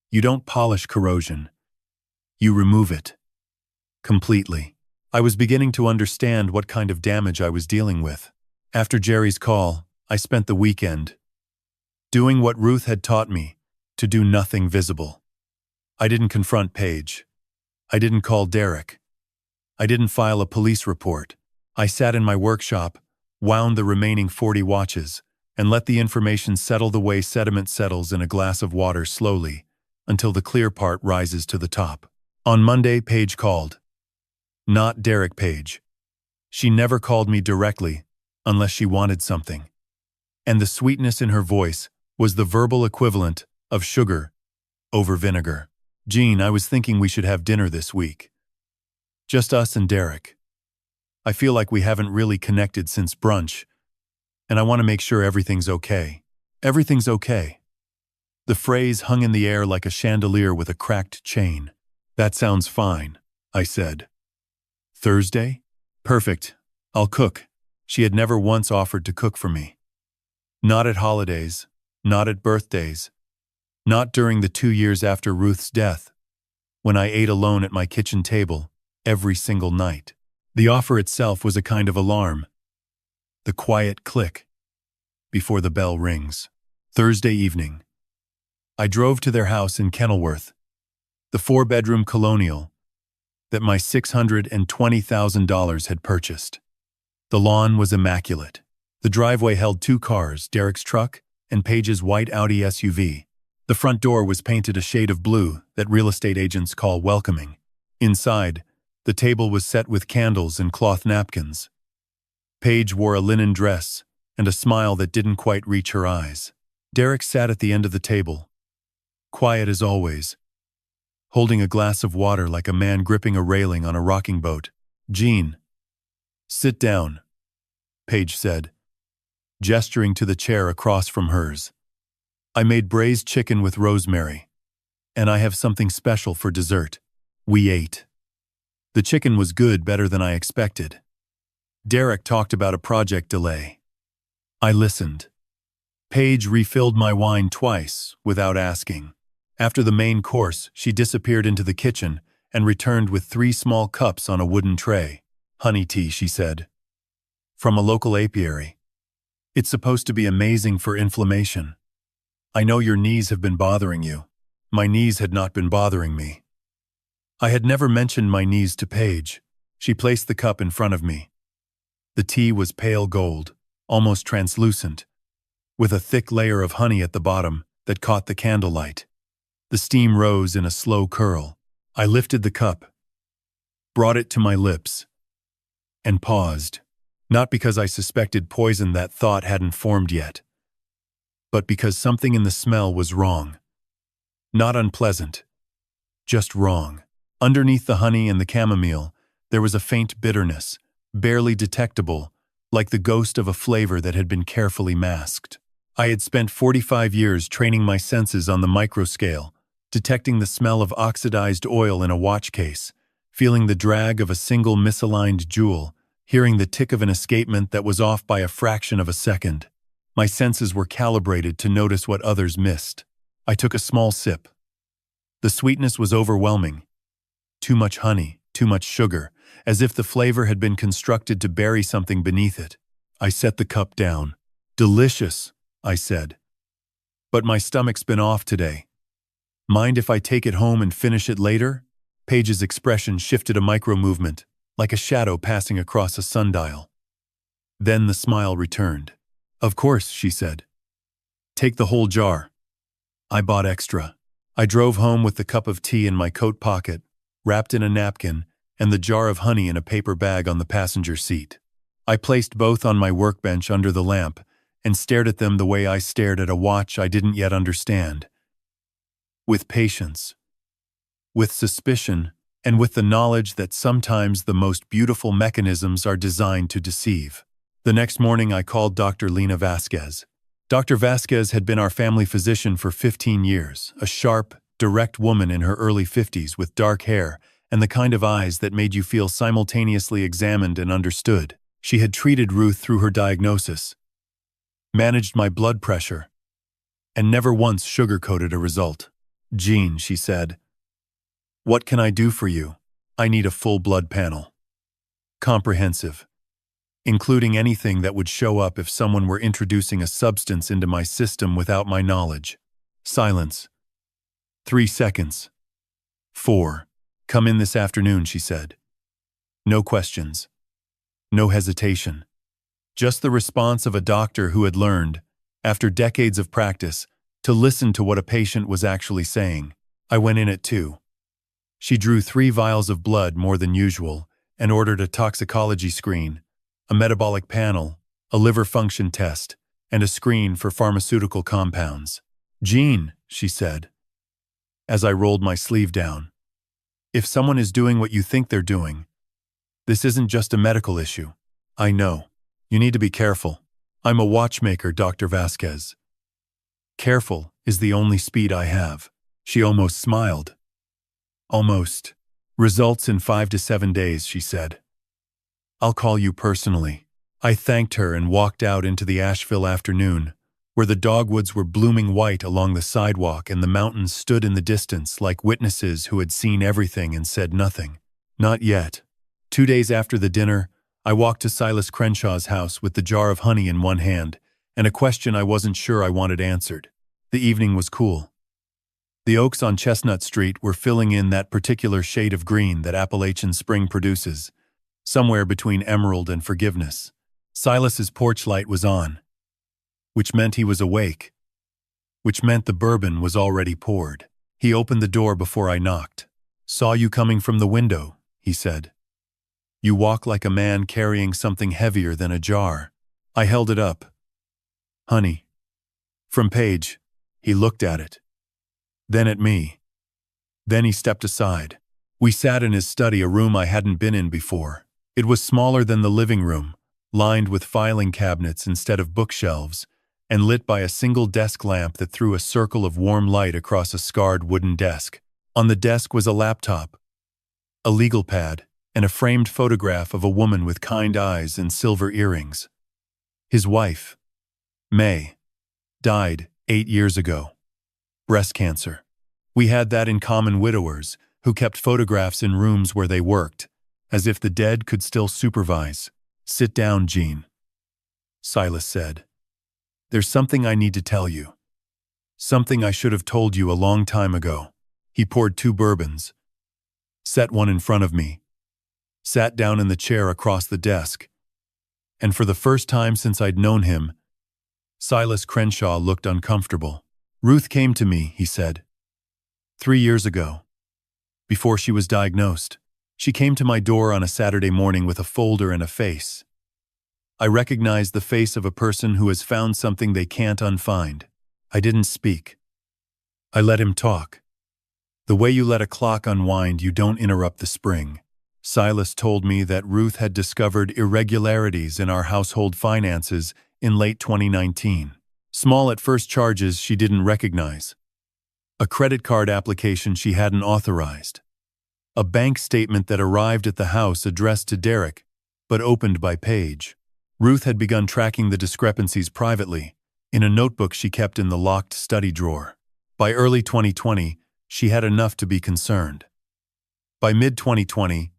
you don't polish corrosion. You remove it. Completely. I was beginning to understand what kind of damage I was dealing with. After Jerry's call, I spent the weekend doing what Ruth had taught me, to do nothing visible. I didn't confront Paige. I didn't call Derek. I didn't file a police report. I sat in my workshop, wound the remaining 40 watches, and let the information settle the way sediment settles in a glass of water slowly, until the clear part rises to the top. On Monday, Paige called. Not Derek Paige. She never called me directly, unless she wanted something. And the sweetness in her voice was the verbal equivalent of sugar over vinegar. Gene, I was thinking we should have dinner this week. Just us and Derek. I feel like we haven't really connected since brunch, and I want to make sure everything's okay. Everything's okay. The phrase hung in the air like a chandelier with a cracked chain. That sounds fine, I said. Thursday? Perfect. I'll cook. She had never once offered to cook for me. Not at holidays, not at birthdays, not during the 2 years after Ruth's death, when I ate alone at my kitchen table every single night. The offer itself was a kind of alarm. The quiet click before the bell rings. Thursday evening. I drove to their house in Kenilworth, the 4-bedroom colonial that my $620,000 had purchased. The lawn was immaculate. The driveway held 2 cars, Derek's truck and Paige's white Audi SUV. The front door was painted a shade of blue that real estate agents call welcoming. Inside, the table was set with candles and cloth napkins. Paige wore a linen dress and a smile that didn't quite reach her eyes. Derek sat at the end of the table, quiet as always, holding a glass of water like a man gripping a railing on a rocking boat. Gene, sit down, Paige said, gesturing to the chair across from hers. I made braised chicken with rosemary, and I have something special for dessert. We ate. The chicken was good, better than I expected. Derek talked about a project delay. I listened. Paige refilled my wine twice, without asking. After the main course, she disappeared into the kitchen and returned with 3 small cups on a wooden tray. Honey tea, she said. From a local apiary. It's supposed to be amazing for inflammation. I know your knees have been bothering you. My knees had not been bothering me. I had never mentioned my knees to Paige. She placed the cup in front of me. The tea was pale gold, almost translucent, with a thick layer of honey at the bottom that caught the candlelight. The steam rose in a slow curl. I lifted the cup, brought it to my lips, and paused. Not because I suspected poison, that thought hadn't formed yet, but because something in the smell was wrong. Not unpleasant, just wrong. Underneath the honey and the chamomile, there was a faint bitterness, barely detectable, like the ghost of a flavor that had been carefully masked. I had spent 45 years training my senses on the microscale, detecting the smell of oxidized oil in a watch case, feeling the drag of a single misaligned jewel, hearing the tick of an escapement that was off by a fraction of a second. My senses were calibrated to notice what others missed. I took a small sip. The sweetness was overwhelming. Too much honey, too much sugar, as if the flavor had been constructed to bury something beneath it. I set the cup down. Delicious, I said. But my stomach's been off today. Mind if I take it home and finish it later? Paige's expression shifted a micro-movement, like a shadow passing across a sundial. Then the smile returned. Of course, she said. Take the whole jar. I bought extra. I drove home with the cup of tea in my coat pocket, wrapped in a napkin, and the jar of honey in a paper bag on the passenger seat. I placed both on my workbench under the lamp and stared at them the way I stared at a watch I didn't yet understand. With patience, with suspicion, and with the knowledge that sometimes the most beautiful mechanisms are designed to deceive. The next morning I called Dr. Lena Vasquez. Dr. Vasquez had been our family physician for 15 years, a sharp, direct woman in her early 50s with dark hair and the kind of eyes that made you feel simultaneously examined and understood. She had treated Ruth through her diagnosis, managed my blood pressure, and never once sugarcoated a result. "Gene," she said, "what can I do for you? I need a full blood panel. Comprehensive, including anything that would show up if someone were introducing a substance into my system without my knowledge." Silence. 3 seconds. 4. "Come in this afternoon," she said. No questions. No hesitation. Just the response of a doctor who had learned, after decades of practice, to listen to what a patient was actually saying. I went in at 2. She drew 3 vials of blood more than usual and ordered a toxicology screen, a metabolic panel, a liver function test, and a screen for pharmaceutical compounds. "Gene," she said, as I rolled my sleeve down, "if someone is doing what you think they're doing, this isn't just a medical issue. I know. You need to be careful. I'm a watchmaker, Dr. Vasquez. Careful is the only speed I have." She almost smiled. "Almost. Results in 5 to 7 days," she said. "I'll call you personally." I thanked her and walked out into the Asheville afternoon, where the dogwoods were blooming white along the sidewalk and the mountains stood in the distance like witnesses who had seen everything and said nothing. Not yet. 2 days after the dinner, I walked to Silas Crenshaw's house with the jar of honey in one hand and a question I wasn't sure I wanted answered. The evening was cool. The oaks on Chestnut Street were filling in that particular shade of green that Appalachian spring produces, somewhere between emerald and forgiveness. Silas's porch light was on, which meant he was awake, which meant the bourbon was already poured. He opened the door before I knocked. "Saw you coming from the window," he said. "You walk like a man carrying something heavier than a jar." I held it up. "Honey." "From Paige." He looked at it, then at me. Then he stepped aside. We sat in his study, a room I hadn't been in before. It was smaller than the living room, lined with filing cabinets instead of bookshelves, and lit by a single desk lamp that threw a circle of warm light across a scarred wooden desk. On the desk was a laptop, a legal pad, and a framed photograph of a woman with kind eyes and silver earrings. His wife, May, died 8 years ago. Breast cancer. We had that in common, widowers who kept photographs in rooms where they worked, as if the dead could still supervise. "Sit down, Gene," Silas said. "There's something I need to tell you. Something I should have told you a long time ago." He poured 2 bourbons, set one in front of me, sat down in the chair across the desk, and for the first time since I'd known him, Silas Crenshaw looked uncomfortable. "Ruth came to me," he said, 3 years ago, before she was diagnosed. She came to my door on a Saturday morning with a folder and a face. I recognized the face of a person who has found something they can't unfind. I didn't speak. I let him talk. The way you let a clock unwind, you don't interrupt the spring. Silas told me that Ruth had discovered irregularities in our household finances in late 2019. Small at first charges she didn't recognize. A credit card application she hadn't authorized. A bank statement that arrived at the house addressed to Derek, but opened by Paige. Ruth had begun tracking the discrepancies privately, in a notebook she kept in the locked study drawer. By early 2020, she had enough to be concerned. By mid-2020,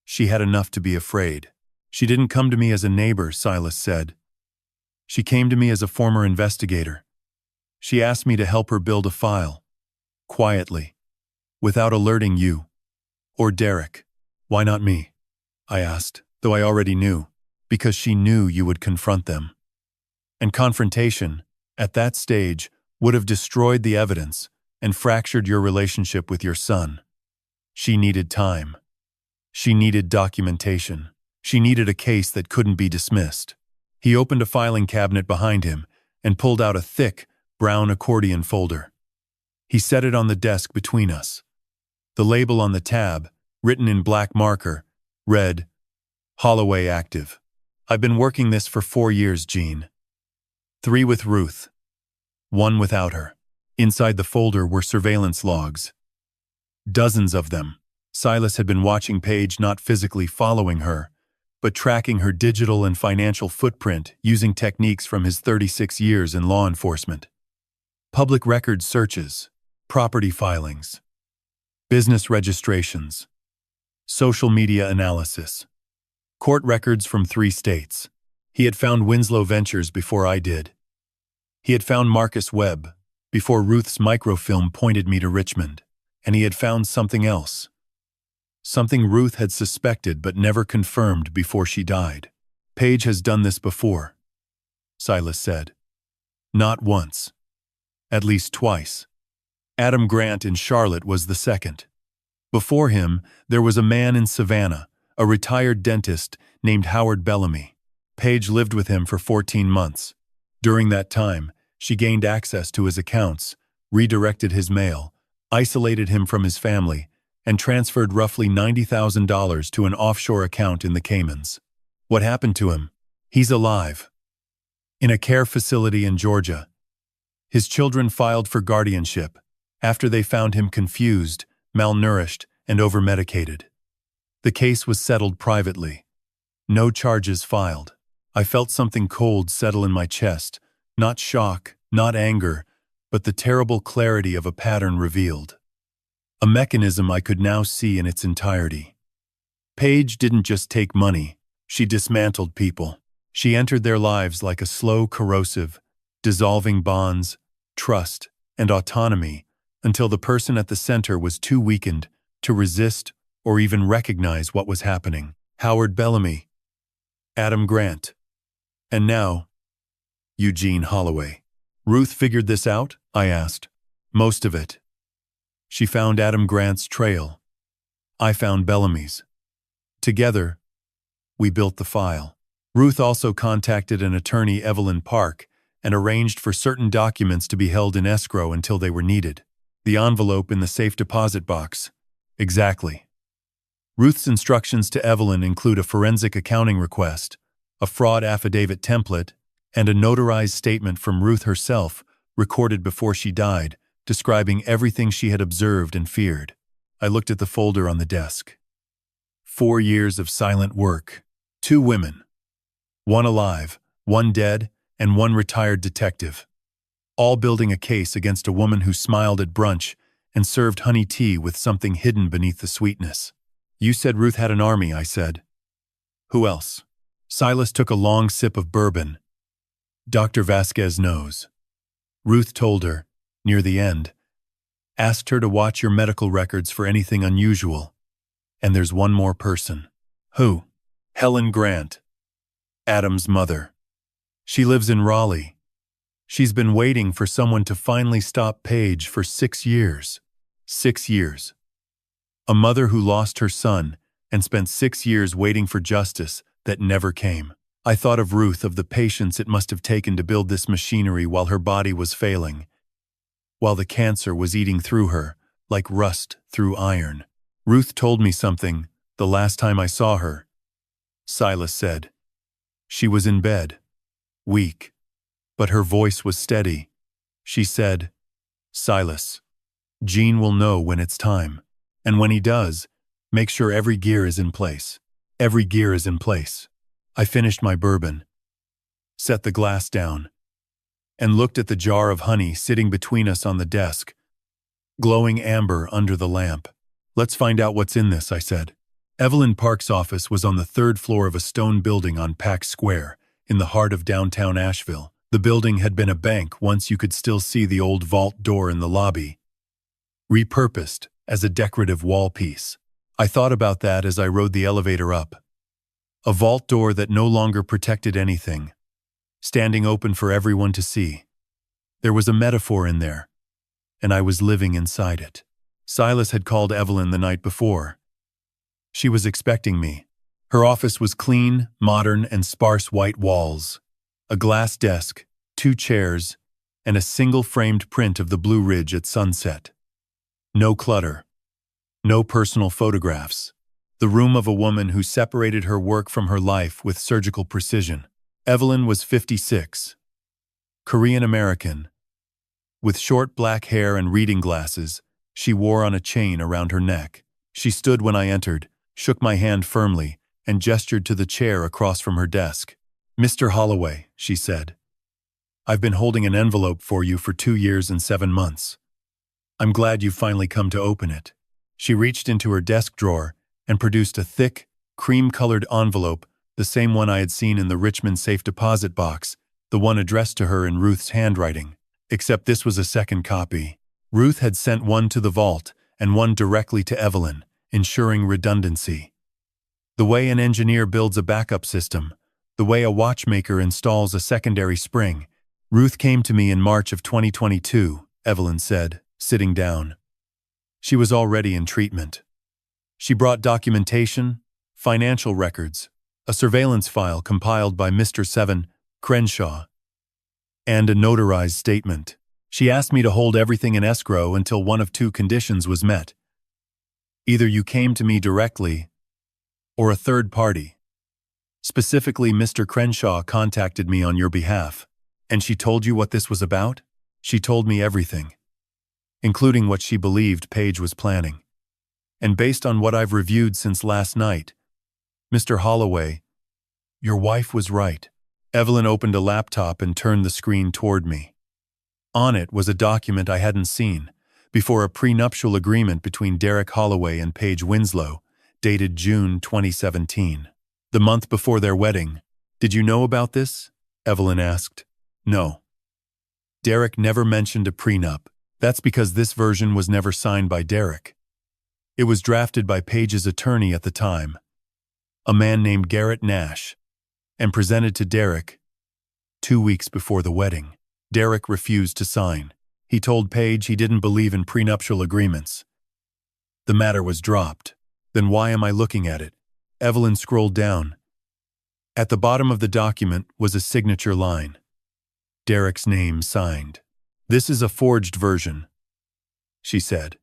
she had enough to be afraid. "She didn't come to me as a neighbor," Silas said. "She came to me as a former investigator. She asked me to help her build a file, quietly, without alerting you, or Derek." "Why not me?" I asked, though I already knew. "Because she knew you would confront them. And confrontation, at that stage, would have destroyed the evidence, and fractured your relationship with your son. She needed time. She needed documentation. She needed a case that couldn't be dismissed. He opened a filing cabinet behind him and pulled out a thick, brown accordion folder. He set it on the desk between us. The label on the tab, written in black marker, read, Holloway active. I've been working this for 4 years, Gene. 3 with Ruth. 1 without her. Inside the folder were surveillance logs. Dozens of them. Silas had been watching Paige, not physically following her, but tracking her digital and financial footprint using techniques from his 36 years in law enforcement. Public record searches, property filings, business registrations, social media analysis, court records from 3 states. He had found Winslow Ventures before I did. He had found Marcus Webb before Ruth's microfilm pointed me to Richmond, and he had found something else. Something Ruth had suspected but never confirmed before she died. Paige has done this before, Silas said. Not once. At least twice. Adam Grant in Charlotte was the second. Before him, there was a man in Savannah, a retired dentist named Howard Bellamy. Paige lived with him for 14 months. During that time, she gained access to his accounts, redirected his mail, isolated him from his family, and transferred roughly $90,000 to an offshore account in the Caymans. What happened to him? He's alive. In a care facility in Georgia. His children filed for guardianship after they found him confused, malnourished, and overmedicated. The case was settled privately. No charges filed. I felt something cold settle in my chest, not shock, not anger, but the terrible clarity of a pattern revealed. A mechanism I could now see in its entirety. Paige didn't just take money, she dismantled people. She entered their lives like a slow, corrosive, dissolving bonds, trust, and autonomy until the person at the center was too weakened to resist or even recognize what was happening. Howard Bellamy, Adam Grant, and now, Gene Holloway. Ruth figured this out? I asked. Most of it. She found Adam Grant's trail. I found Bellamy's. Together, we built the file. Ruth also contacted an attorney, Evelyn Park, and arranged for certain documents to be held in escrow until they were needed. The envelope in the safe deposit box. Exactly. Ruth's instructions to Evelyn include a forensic accounting request, a fraud affidavit template, and a notarized statement from Ruth herself, recorded before she died, describing everything she had observed and feared. I looked at the folder on the desk. 4 years of silent work. 2 women. 1 alive, 1 dead, and 1 retired detective. All building a case against a woman who smiled at brunch and served honey tea with something hidden beneath the sweetness. You said Ruth had an army, I said. Who else? Silas took a long sip of bourbon. Dr. Vasquez knows. Ruth told her, near the end, asked her to watch your medical records for anything unusual. And there's 1 more person. Who? Helen Grant, Adam's mother. She lives in Raleigh. She's been waiting for someone to finally stop Paige for 6 years. 6 years. A mother who lost her son and spent 6 years waiting for justice that never came. I thought of Ruth, of the patience it must have taken to build this machinery while her body was failing, while the cancer was eating through her, like rust through iron. Ruth told me something the last time I saw her, Silas said. She was in bed, weak, but her voice was steady. She said, Silas, Gene will know when it's time, and when he does, make sure every gear is in place. Every gear is in place. I finished my bourbon, set the glass down, and looked at the jar of honey sitting between us on the desk, glowing amber under the lamp. Let's find out what's in this, I said. Evelyn Park's office was on the 3rd floor of a stone building on Pack Square, in the heart of downtown Asheville. The building had been a bank once you could still see the old vault door in the lobby, repurposed as a decorative wall piece. I thought about that as I rode the elevator up. A vault door that no longer protected anything, standing open for everyone to see. There was a metaphor in there. and I was living inside it. Silas had called Evelyn the night before. She was expecting me. Her office was clean, modern, and sparse white walls. A glass desk, 2 chairs, and a single framed print of the Blue Ridge at sunset. No clutter. No personal photographs. The room of a woman who separated her work from her life with surgical precision. Evelyn was 56. Korean American. With short black hair and reading glasses, she wore on a chain around her neck. She stood when I entered, shook my hand firmly, and gestured to the chair across from her desk. "Mr. Holloway," she said, "I've been holding an envelope for you for 2 years and 7 months. I'm glad you've finally come to open it." She reached into her desk drawer and produced a thick, cream-colored envelope, the same one I had seen in the Richmond safe deposit box, the one addressed to her in Ruth's handwriting. Except this was a second copy. Ruth had sent one to the vault and one directly to Evelyn, ensuring redundancy. The way an engineer builds a backup system, the way a watchmaker installs a secondary spring. "Ruth came to me in March of 2022, Evelyn said, sitting down. She was already in treatment. She brought documentation, financial records, a surveillance file compiled by Mr. Seven Crenshaw, and a notarized statement. She asked me to hold everything in escrow until one of 2 conditions was met. Either you came to me directly, or a third party. Specifically, Mr. Crenshaw contacted me on your behalf. And she told you what this was about?" "She told me everything, including what she believed Paige was planning. And based on what I've reviewed since last night, Mr. Holloway, your wife was right." Evelyn opened a laptop and turned the screen toward me. On it was a document I hadn't seen before, a prenuptial agreement between Derek Holloway and Paige Winslow, dated June 2017. The month before their wedding. "Did you know about this?" Evelyn asked. "No. Derek never mentioned a prenup. That's because this version was never signed by Derek. It was drafted by Paige's attorney at the time, a man named Garrett Nash, and presented to Derek 2 weeks before the wedding. Derek refused to sign. He told Paige he didn't believe in prenuptial agreements. The matter was dropped. Then why am I looking at it?" Evelyn scrolled down. At the bottom of the document was a signature line. Derek's name signed. "This is a forged version," she said.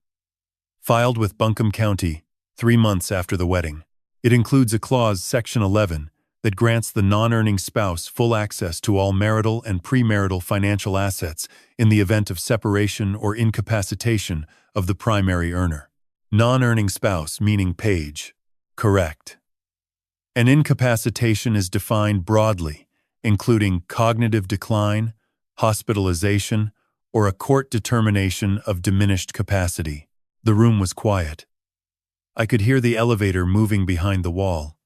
"Filed with Buncombe County 3 months after the wedding. It includes a clause, Section 11, that grants the non-earning spouse full access to all marital and premarital financial assets in the event of separation or incapacitation of the primary earner." Non-earning spouse meaning Paige. Correct. An incapacitation is defined broadly, including cognitive decline, hospitalization, or a court determination of diminished capacity. The room was quiet. I could hear the elevator moving behind the wall.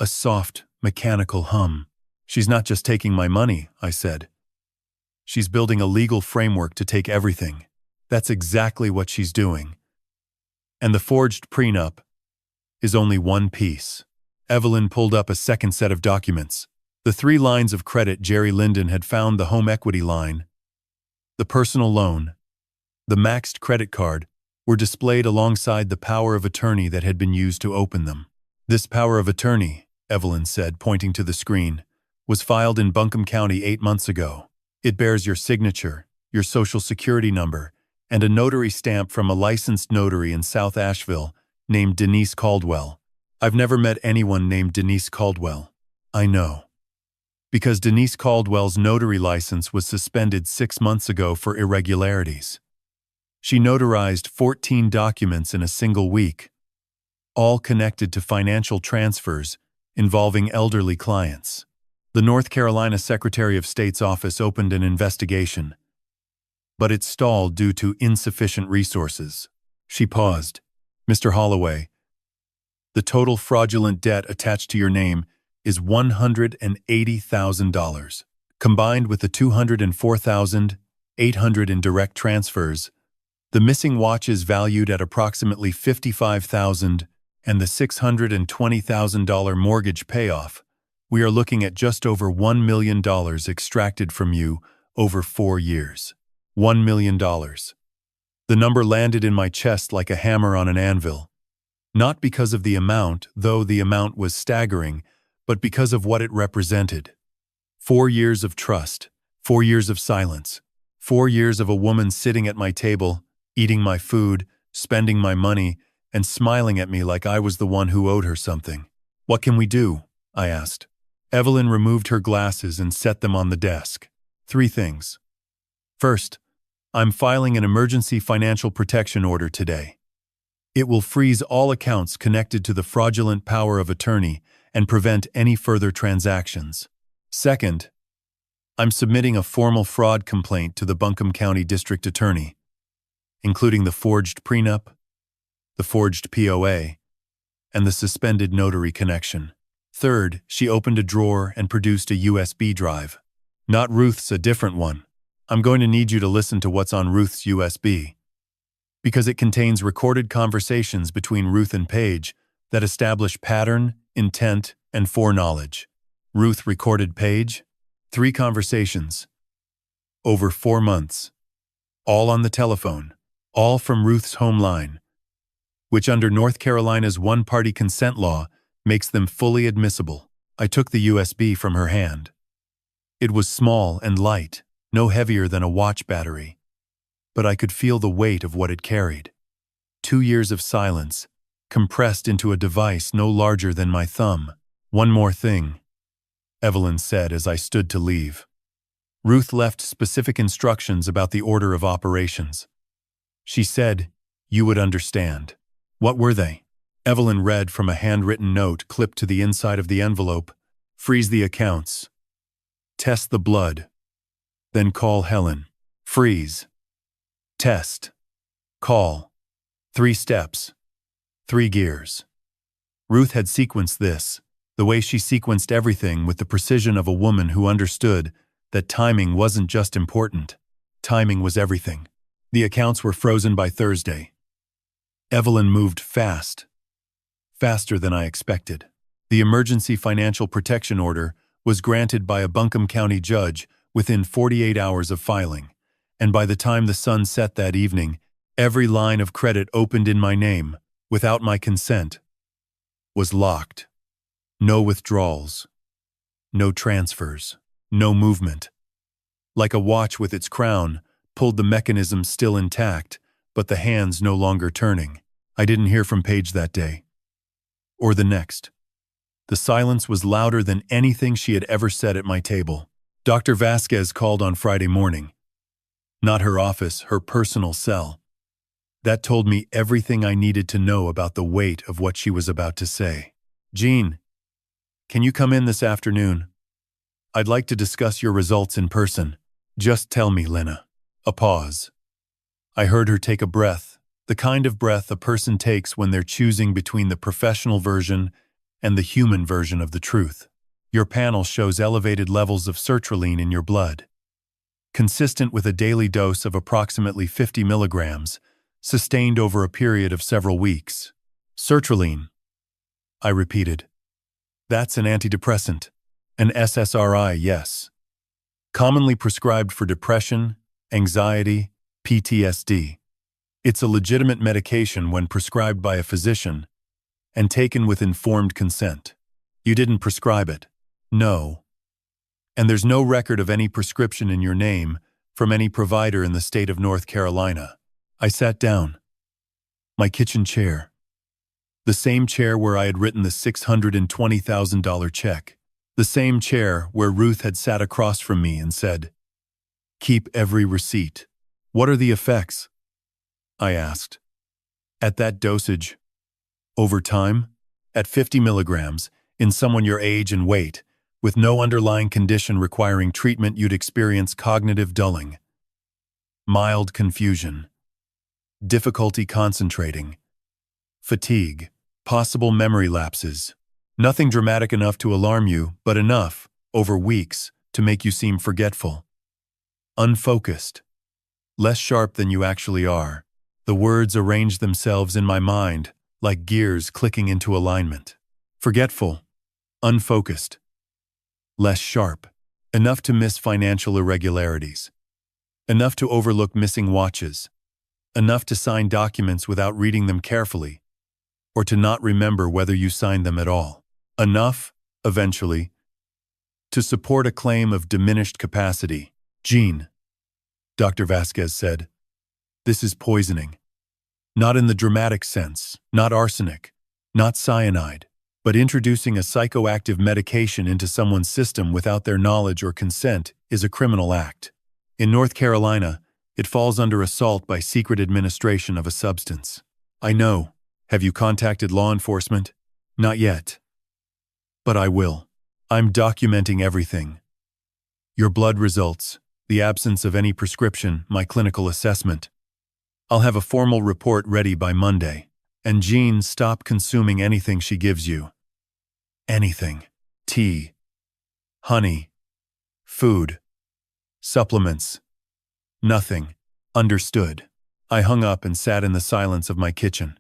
A soft, mechanical hum. "She's not just taking my money," I said. "She's building a legal framework to take everything. That's exactly what she's doing. And the forged prenup is only one piece." Evelyn pulled up a second set of documents. The 3 lines of credit Jerry Linden had found, the home equity line, the personal loan, the maxed credit card, were displayed alongside the power of attorney that had been used to open them. "This power of attorney," Evelyn said, pointing to the screen, "was filed in Buncombe County 8 months ago. It bears your signature, your social security number, and a notary stamp from a licensed notary in South Asheville named Denise Caldwell. I've never met anyone named Denise Caldwell." "I know. Because Denise Caldwell's notary license was suspended 6 months ago for irregularities. She notarized 14 documents in a single week, all connected to financial transfers involving elderly clients. The North Carolina Secretary of State's office opened an investigation, but it stalled due to insufficient resources." She paused. "Mr. Holloway, the total fraudulent debt attached to your name is $180,000. Combined with the $204,800 in direct transfers, the missing watch is valued at approximately $55,000, and the $620,000 mortgage payoff, we are looking at just over $1 million extracted from you over 4 years. $1 million. The number landed in my chest like a hammer on an anvil. Not because of the amount, though the amount was staggering, but because of what it represented. 4 years of trust, 4 years of silence, 4 years of a woman sitting at my table, eating my food, spending my money, and smiling at me like I was the one who owed her something. "What can we do?" I asked. Evelyn removed her glasses and set them on the desk. 3 things. First, I'm filing an emergency financial protection order today. It will freeze all accounts connected to the fraudulent power of attorney and prevent any further transactions. Second, I'm submitting a formal fraud complaint to the Buncombe County District Attorney, including the forged prenup, the forged POA, and the suspended notary connection. Third, she opened a drawer and produced a USB drive. Not Ruth's, a different one. I'm going to need you to listen to what's on Ruth's USB, because it contains recorded conversations between Ruth and Paige that establish pattern, intent, and foreknowledge. Ruth recorded Paige, 3 conversations, over 4 months, all on the telephone, all from Ruth's home line, which under North Carolina's one-party consent law makes them fully admissible. I took the USB from her hand. It was small and light, no heavier than a watch battery, but I could feel the weight of what it carried. 2 years of silence, compressed into a device no larger than my thumb. "One more thing," Evelyn said as I stood to leave. Ruth left specific instructions about the order of operations. She said, "You would understand." What were they? Evelyn read from a handwritten note clipped to the inside of the envelope. "Freeze the accounts. Test the blood. Then call Helen. Freeze. Test. Call. 3 steps. 3 gears." Ruth had sequenced this, the way she sequenced everything, with the precision of a woman who understood that timing wasn't just important. Timing was everything. The accounts were frozen by Thursday. Evelyn moved fast. Faster than I expected. The emergency financial protection order was granted by a Buncombe County judge within 48 hours of filing, and by the time the sun set that evening, every line of credit opened in my name, without my consent, was locked. No withdrawals. No transfers. No movement. Like a watch with its crown, pulled the mechanism still intact, but the hands no longer turning. I didn't hear from Paige that day. Or the next. The silence was louder than anything she had ever said at my table. Dr. Vasquez called on Friday morning. Not her office, her personal cell. That told me everything I needed to know about the weight of what she was about to say. "Gene, can you come in this afternoon? I'd like to discuss your results in person. Just tell me, Lena." A pause. I heard her take a breath, the kind of breath a person takes when they're choosing between the professional version and the human version of the truth. "Your panel shows elevated levels of sertraline in your blood, consistent with a daily dose of approximately 50 milligrams, sustained over a period of several weeks." "Sertraline," I repeated. "That's an antidepressant. An SSRI, yes. Commonly prescribed for depression, anxiety, PTSD. It's a legitimate medication when prescribed by a physician and taken with informed consent." "You didn't prescribe it." "No. And there's no record of any prescription in your name from any provider in the state of North Carolina." I sat down. My kitchen chair. The same chair where I had written the $620,000 check. The same chair where Ruth had sat across from me and said, "Keep every receipt." "What are the effects?" I asked. "At that dosage, over time, at 50 milligrams, in someone your age and weight, with no underlying condition requiring treatment, you'd experience cognitive dulling, mild confusion, difficulty concentrating, fatigue, possible memory lapses. Nothing dramatic enough to alarm you, but enough, over weeks, to make you seem forgetful. Unfocused. Less sharp than you actually are." The words arranged themselves in my mind, like gears clicking into alignment. Forgetful. Unfocused. Less sharp. Enough to miss financial irregularities. Enough to overlook missing watches. Enough to sign documents without reading them carefully, or to not remember whether you signed them at all. Enough, eventually, to support a claim of diminished capacity. Gene, Dr. Vasquez said, this is poisoning. Not in the dramatic sense, not arsenic, not cyanide, but introducing a psychoactive medication into someone's system without their knowledge or consent is a criminal act. In North Carolina, it falls under assault by secret administration of a substance. I know. Have you contacted law enforcement? Not yet. But I will. I'm documenting everything. Your blood results, the absence of any prescription, my clinical assessment. I'll have a formal report ready by Monday. And Jean, stop consuming anything she gives you. Anything. Tea. Honey. Food. Supplements. Nothing. Understood. I hung up and sat in the silence of my kitchen.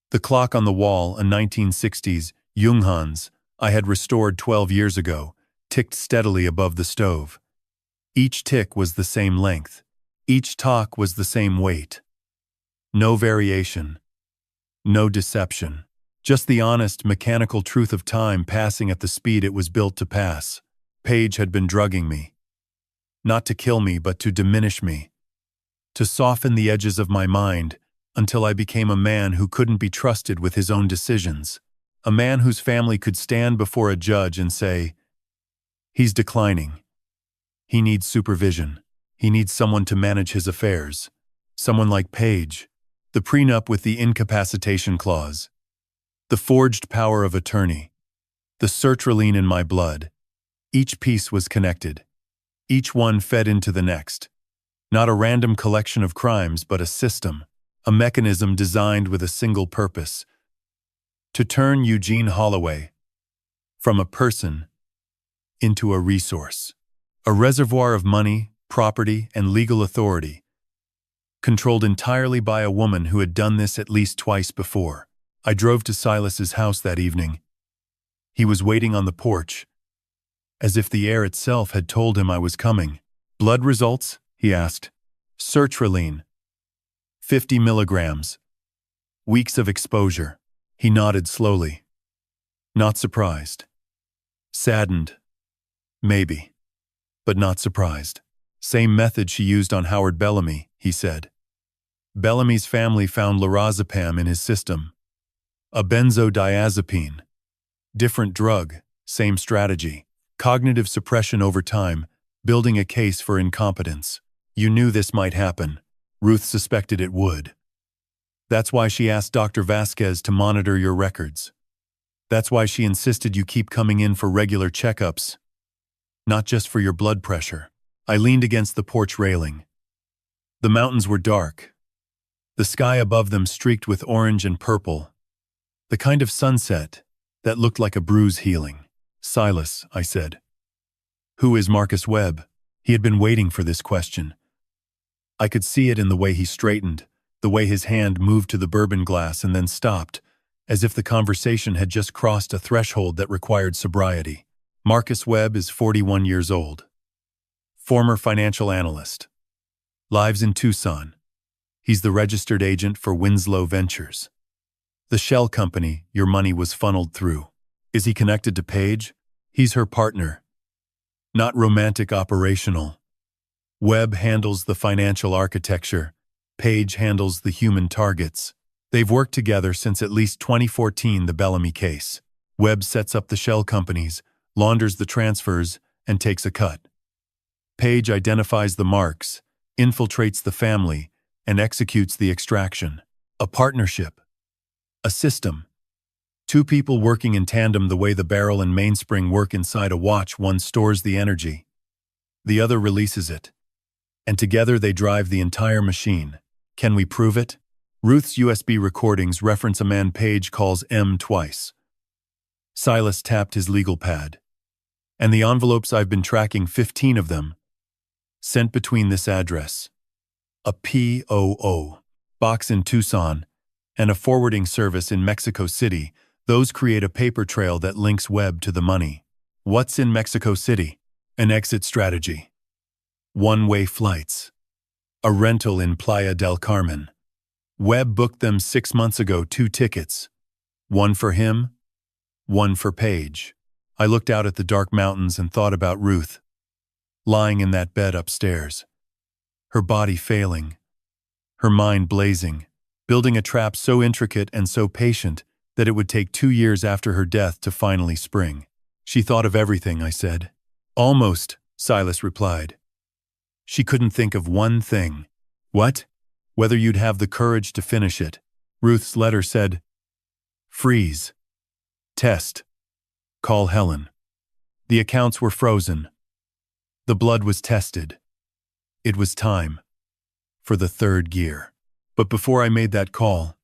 The clock on the wall, a 1960s Junghans I had restored 12 years ago, ticked steadily above the stove. Each tick was the same length. Each tock was the same weight. No variation. No deception. Just the honest, mechanical truth of time passing at the speed it was built to pass. Paige had been drugging me. Not to kill me, but to diminish me. To soften the edges of my mind until I became a man who couldn't be trusted with his own decisions. A man whose family could stand before a judge and say, he's declining. He needs supervision. He needs someone to manage his affairs. Someone like Paige. The prenup with the incapacitation clause. The forged power of attorney. The sertraline in my blood. Each piece was connected. Each one fed into the next. Not a random collection of crimes, but a system. A mechanism designed with a single purpose. To turn Gene Holloway from a person into a resource. A reservoir of money, property, and legal authority. Controlled entirely by a woman who had done this at least twice before. I drove to Silas's house that evening. He was waiting on the porch, as if the air itself had told him I was coming. Blood results? He asked. Sertraline. 50 milligrams. Weeks of exposure. He nodded slowly. Not surprised. Saddened. Maybe. But not surprised. Same method she used on Howard Bellamy, he said. Bellamy's family found lorazepam in his system. A benzodiazepine. Different drug, same strategy. Cognitive suppression over time, building a case for incompetence. You knew this might happen. Ruth suspected it would. That's why she asked Dr. Vasquez to monitor your records. That's why she insisted you keep coming in for regular checkups. Not just for your blood pressure. I leaned against the porch railing. The mountains were dark. The sky above them streaked with orange and purple. The kind of sunset that looked like a bruise healing. Silas, I said. Who is Marcus Webb? He had been waiting for this question. I could see it in the way he straightened, the way his hand moved to the bourbon glass and then stopped, as if the conversation had just crossed a threshold that required sobriety. Marcus Webb is 41 years old. Former financial analyst. Lives in Tucson. He's the registered agent for Winslow Ventures. The shell company your money was funneled through. Is he connected to Paige? He's her partner. Not romantic operational. Webb handles the financial architecture. Paige handles the human targets. They've worked together since at least 2014, the Bellamy case. Webb sets up the shell companies, launders the transfers, and takes a cut. Paige identifies the marks, infiltrates the family, and executes the extraction. A partnership. A system. Two people working in tandem the way the barrel and mainspring work inside a watch. One stores the energy. The other releases it. And together they drive the entire machine. Can we prove it? Ruth's USB recordings reference a man Paige calls M twice. Silas tapped his legal pad. And the envelopes I've been tracking, 15 of them, sent between this address. A POO box in Tucson and a forwarding service in Mexico City. Those create a paper trail that links Webb to the money. What's in Mexico City? An exit strategy. One-way flights. A rental in Playa del Carmen. Webb booked them 6 months ago, 2 tickets. One for him, one for Paige. I looked out at the dark mountains and thought about Ruth, lying in that bed upstairs. Her body failing, her mind blazing, building a trap so intricate and so patient that it would take 2 years after her death to finally spring. She thought of everything, I said. Almost, Silas replied. She couldn't think of one thing. What? Whether you'd have the courage to finish it. Ruth's letter said, freeze. Test. Call Helen. The accounts were frozen. The blood was tested. It was time. For the 3rd gear. But before I made that call,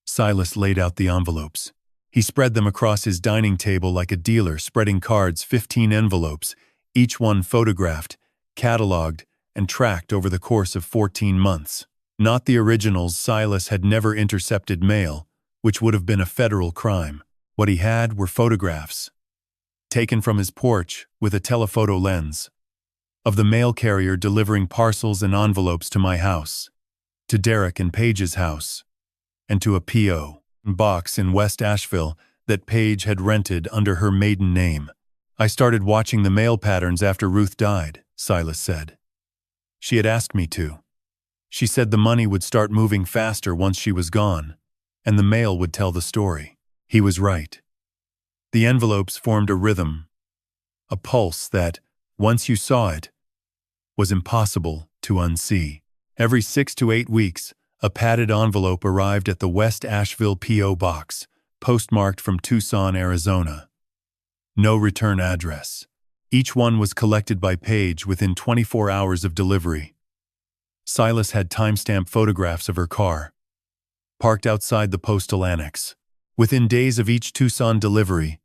Silas laid out the envelopes. He spread them across his dining table like a dealer spreading cards, 15 envelopes, each one photographed, cataloged, and tracked over the course of 14 months. Not the originals. Silas had never intercepted mail, which would have been a federal crime. What he had were photographs, taken from his porch with a telephoto lens, of the mail carrier delivering parcels and envelopes to my house, to Derek and Paige's house, and to a P.O. box in West Asheville that Paige had rented under her maiden name. I started watching the mail patterns after Ruth died, Silas said. She had asked me to. She said the money would start moving faster once she was gone, and the mail would tell the story. He was right. The envelopes formed a rhythm, a pulse that, once you saw it, was impossible to unsee. Every 6 to 8 weeks, a padded envelope arrived at the West Asheville P.O. box, postmarked from Tucson, Arizona. No return address. Each one was collected by Paige within 24 hours of delivery. Silas had timestamp photographs of her car, parked outside the postal annex. Within days of each Tucson delivery,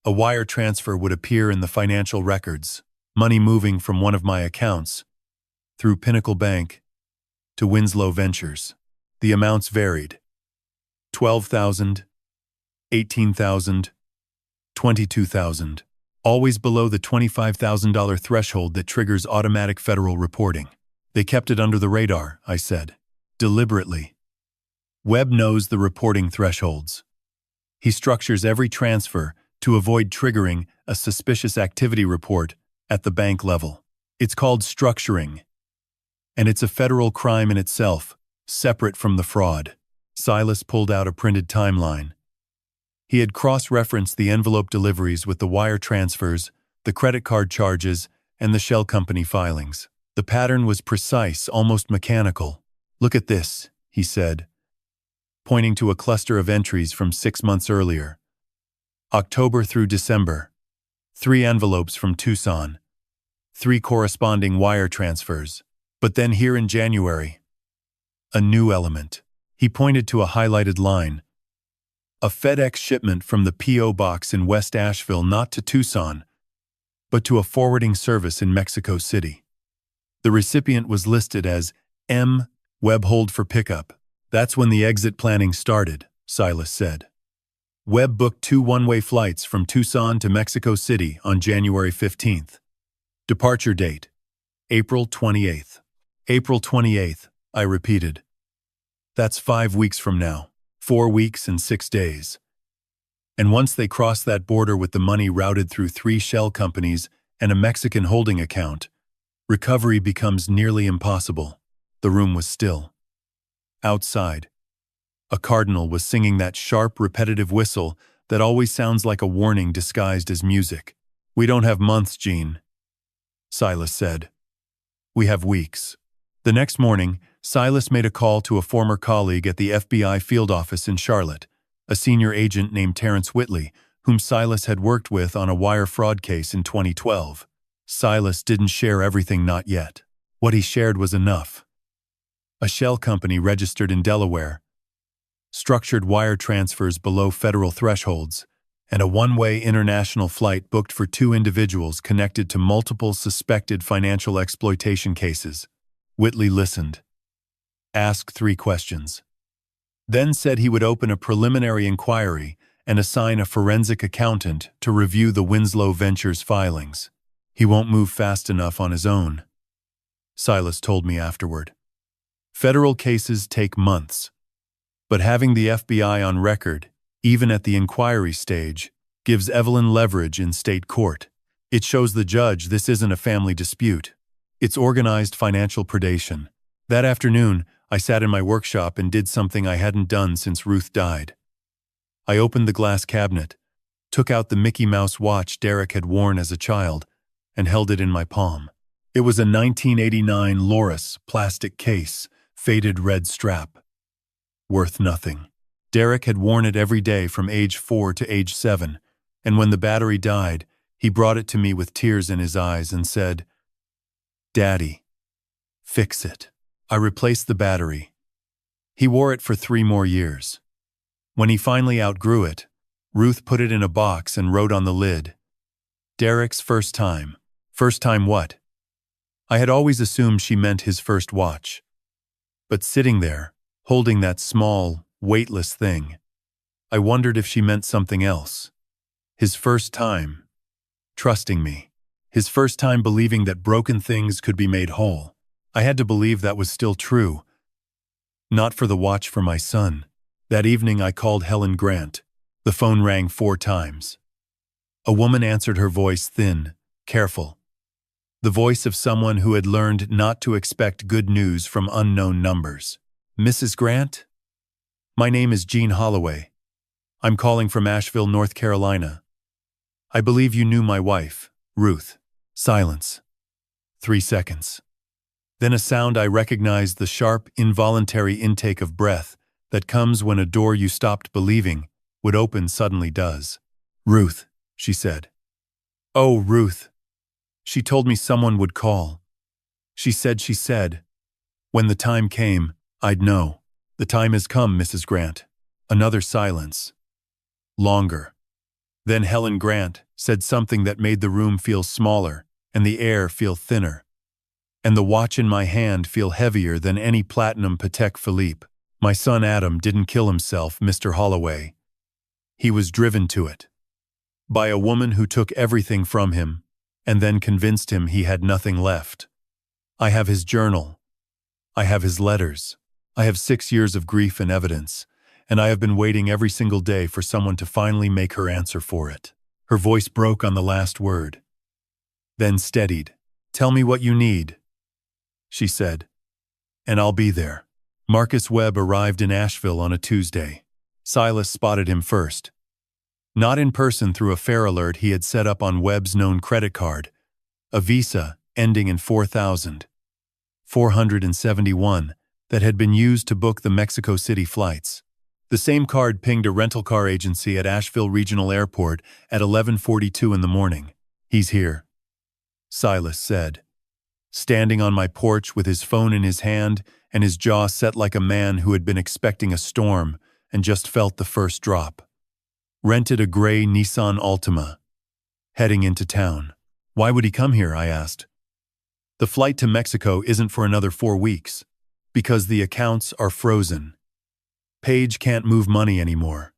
a wire transfer would appear in the financial records, money moving from one of my accounts, through Pinnacle Bank, to Winslow Ventures. The amounts varied. $12,000, $18,000, $22,000, always below the $25,000 threshold that triggers automatic federal reporting. They kept it under the radar, I said, deliberately. Webb knows the reporting thresholds. He structures every transfer to avoid triggering a suspicious activity report at the bank level. It's called structuring, and it's a federal crime in itself, separate from the fraud. Silas pulled out a printed timeline. He had cross-referenced the envelope deliveries with the wire transfers, the credit card charges, and the shell company filings. The pattern was precise, almost mechanical. Look at this, he said, pointing to a cluster of entries from 6 months earlier. October through December. 3 envelopes from Tucson. 3 corresponding wire transfers. But then here in January, a new element. He pointed to a highlighted line. A FedEx shipment from the P.O. box in West Asheville, not to Tucson, but to a forwarding service in Mexico City. The recipient was listed as M. Webb, hold for pickup. That's when the exit planning started, Silas said. Webb booked 2 one-way flights from Tucson to Mexico City on January 15th. Departure date, April 28th. April 28th, I repeated. That's 5 weeks from now, 4 weeks and 6 days. And once they cross that border with the money routed through 3 shell companies and a Mexican holding account, recovery becomes nearly impossible. The room was still. Outside, a cardinal was singing that sharp, repetitive whistle that always sounds like a warning disguised as music. We don't have months, Gene, Silas said. We have weeks. The next morning, Silas made a call to a former colleague at the FBI field office in Charlotte, a senior agent named Terrence Whitley, whom Silas had worked with on a wire fraud case in 2012. Silas didn't share everything, not yet. What he shared was enough. A shell company registered in Delaware, structured wire transfers below federal thresholds, and a one-way international flight booked for 2 individuals connected to multiple suspected financial exploitation cases. Whitley listened, asked 3 questions, then said he would open a preliminary inquiry and assign a forensic accountant to review the Winslow Ventures filings. He won't move fast enough on his own. Silas told me afterward. Federal cases take months. But having the FBI on record, even at the inquiry stage, gives Evelyn leverage in state court. It shows the judge this isn't a family dispute. It's organized financial predation. That afternoon, I sat in my workshop and did something I hadn't done since Ruth died. I opened the glass cabinet, took out the Mickey Mouse watch Derek had worn as a child, and held it in my palm. It was a 1989 Loris plastic case, faded red strap. Worth nothing. Derek had worn it every day from age 4 to age 7, and when the battery died, he brought it to me with tears in his eyes and said, "Daddy, fix it." I replaced the battery. He wore it for 3 more years. When he finally outgrew it, Ruth put it in a box and wrote on the lid, "Derek's first time." First time what? I had always assumed she meant his first watch. But sitting there, holding that small, weightless thing, I wondered if she meant something else. His first time, trusting me. His first time believing that broken things could be made whole. I had to believe that was still true. Not for the watch for my son. That evening I called Helen Grant. The phone rang 4 times. A woman answered, her voice thin, careful. The voice of someone who had learned not to expect good news from unknown numbers. "Mrs. Grant? My name is Gene Holloway. I'm calling from Asheville, North Carolina. I believe you knew my wife, Ruth." Silence. 3 seconds. Then a sound I recognized, the sharp, involuntary intake of breath that comes when a door you stopped believing would open suddenly does. "Ruth," she said. "Oh, Ruth. She told me someone would call. She said, when the time came, I'd know. The time has come, Mrs. Grant." Another silence. Longer. Then Helen Grant said something that made the room feel smaller and the air feel thinner, and the watch in my hand feel heavier than any platinum Patek Philippe. "My son Adam didn't kill himself, Mr. Holloway. He was driven to it. By a woman who took everything from him and then convinced him he had nothing left. I have his journal. I have his letters. I have 6 years of grief and evidence, and I have been waiting every single day for someone to finally make her answer for it." Her voice broke on the last word, then steadied. "Tell me what you need," she said, "and I'll be there." Marcus Webb arrived in Asheville on a Tuesday. Silas spotted him first. Not in person, through a fare alert he had set up on Webb's known credit card, a Visa ending in 4,471 that had been used to book the Mexico City flights. The same card pinged a rental car agency at Asheville Regional Airport at 11:42 in the morning. "He's here," Silas said, standing on my porch with his phone in his hand and his jaw set like a man who had been expecting a storm and just felt the first drop. "Rented a gray Nissan Altima. Heading into town." "Why would he come here?" I asked. "The flight to Mexico isn't for another 4 weeks. Because the accounts are frozen. Paige can't move money anymore.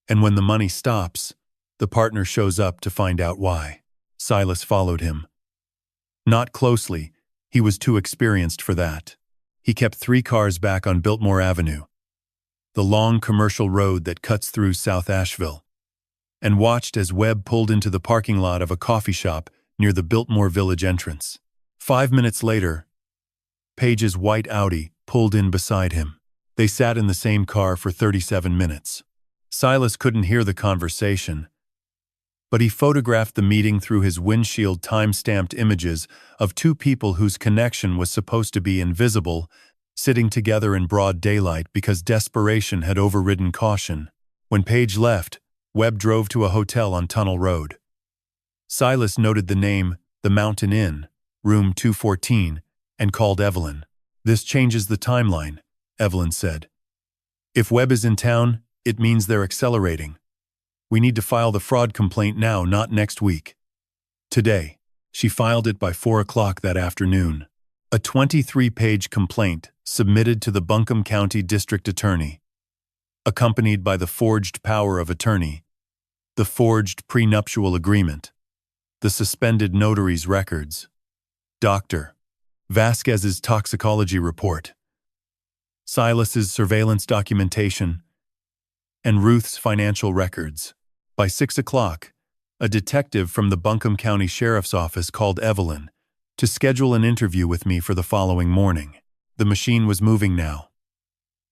And when the money stops, the partner shows up to find out why." Silas followed him. Not closely, he was too experienced for that. He kept 3 cars back on Biltmore Avenue, the long commercial road that cuts through South Asheville, and watched as Webb pulled into the parking lot of a coffee shop near the Biltmore Village entrance. 5 minutes later, Paige's white Audi pulled in beside him. They sat in the same car for 37 minutes. Silas couldn't hear the conversation, but he photographed the meeting through his windshield time-stamped images of 2 people whose connection was supposed to be invisible, sitting together in broad daylight because desperation had overridden caution. When Paige left, Webb drove to a hotel on Tunnel Road. Silas noted the name, the Mountain Inn, room 214, and called Evelyn. "This changes the timeline," Evelyn said. "If Webb is in town, it means they're accelerating. We need to file the fraud complaint now, not next week." Today. She filed it by 4 o'clock that afternoon. A 23-page complaint submitted to the Buncombe County District Attorney, accompanied by the forged power of attorney, the forged prenuptial agreement, the suspended notary's records. Dr. Vasquez's toxicology report, Silas's surveillance documentation, and Ruth's financial records. By 6 o'clock, a detective from the Buncombe County Sheriff's Office called Evelyn to schedule an interview with me for the following morning. The machine was moving now,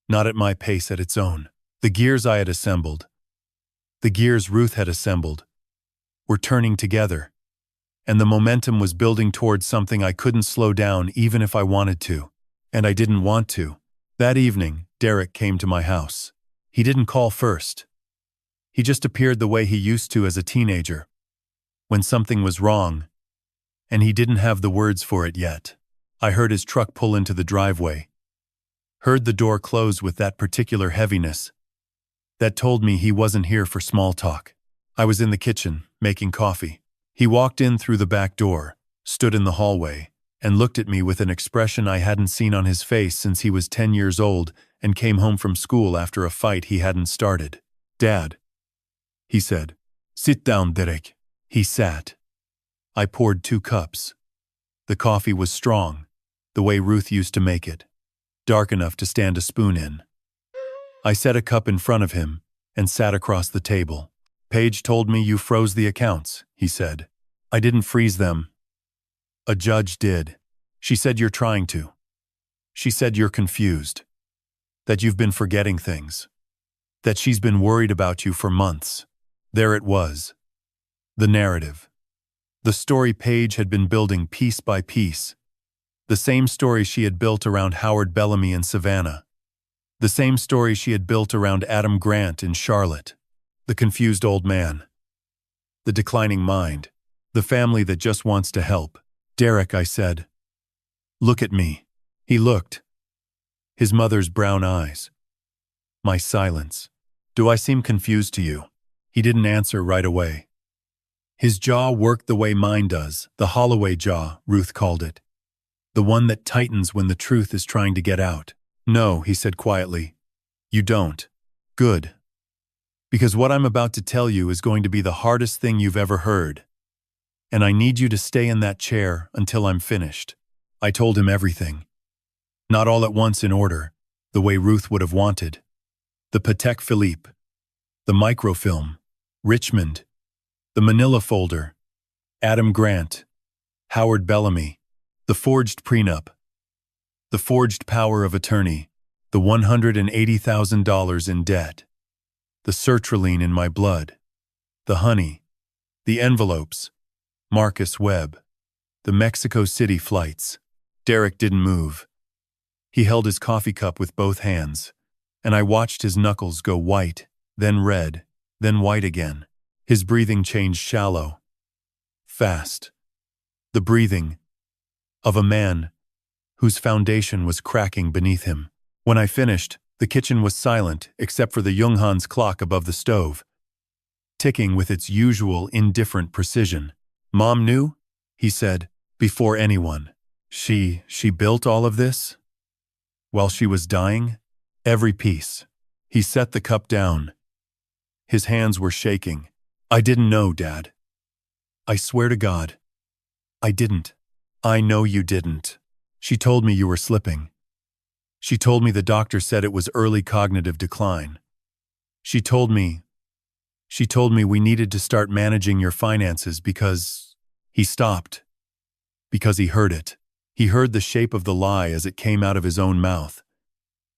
not at my pace, at its own. The gears I had assembled, the gears Ruth had assembled, were turning together, and the momentum was building towards something I couldn't slow down even if I wanted to. And I didn't want to. That evening, Derek came to my house. He didn't call first. He just appeared the way he used to as a teenager, when something was wrong, and he didn't have the words for it yet. I heard his truck pull into the driveway, heard the door close with that particular heaviness that told me he wasn't here for small talk. I was in the kitchen, making coffee. He walked in through the back door, stood in the hallway, and looked at me with an expression I hadn't seen on his face since he was 10 years old and came home from school after a fight he hadn't started. "Dad," he said. "Sit down, Derek." He sat. I poured 2 cups. The coffee was strong, the way Ruth used to make it, dark enough to stand a spoon in. I set a cup in front of him and sat across the table. "Paige told me you froze the accounts," he said. "I didn't freeze them. A judge did. She said you're trying to. She said you're confused, that you've been forgetting things, that she's been worried about you for months." There it was. The narrative. The story Paige had been building piece by piece. The same story she had built around Howard Bellamy in Savannah. The same story she had built around Adam Grant in Charlotte. The confused old man. The declining mind. The family that just wants to help. "Derek," I said. "Look at me." He looked. His mother's brown eyes. My silence. "Do I seem confused to you?" He didn't answer right away. His jaw worked the way mine does, the Holloway jaw, Ruth called it. The one that tightens when the truth is trying to get out. "No," he said quietly. "You don't." "Good. Because what I'm about to tell you is going to be the hardest thing you've ever heard. And I need you to stay in that chair until I'm finished." I told him everything. Not all at once in order, the way Ruth would have wanted. The Patek Philippe. The microfilm. Richmond. The manila folder. Adam Grant. Howard Bellamy. The forged prenup. The forged power of attorney. The $180,000 in debt. The sertraline in my blood. The honey. The envelopes. Marcus Webb. The Mexico City flights. Derek didn't move. He held his coffee cup with both hands, and I watched his knuckles go white, then red, then white again. His breathing changed shallow. Fast. The breathing of a man whose foundation was cracking beneath him. When I finished, the kitchen was silent except for the Junghans clock above the stove, ticking with its usual indifferent precision. "Mom knew," he said, "before anyone. She built all of this? While she was dying? Every piece." He set the cup down. His hands were shaking. "I didn't know, Dad. I swear to God. I didn't." "I know you didn't. She told me you were slipping. She told me the doctor said it was early cognitive decline. She told me we needed to start managing your finances because..." He stopped. Because he heard it. He heard the shape of the lie as it came out of his own mouth.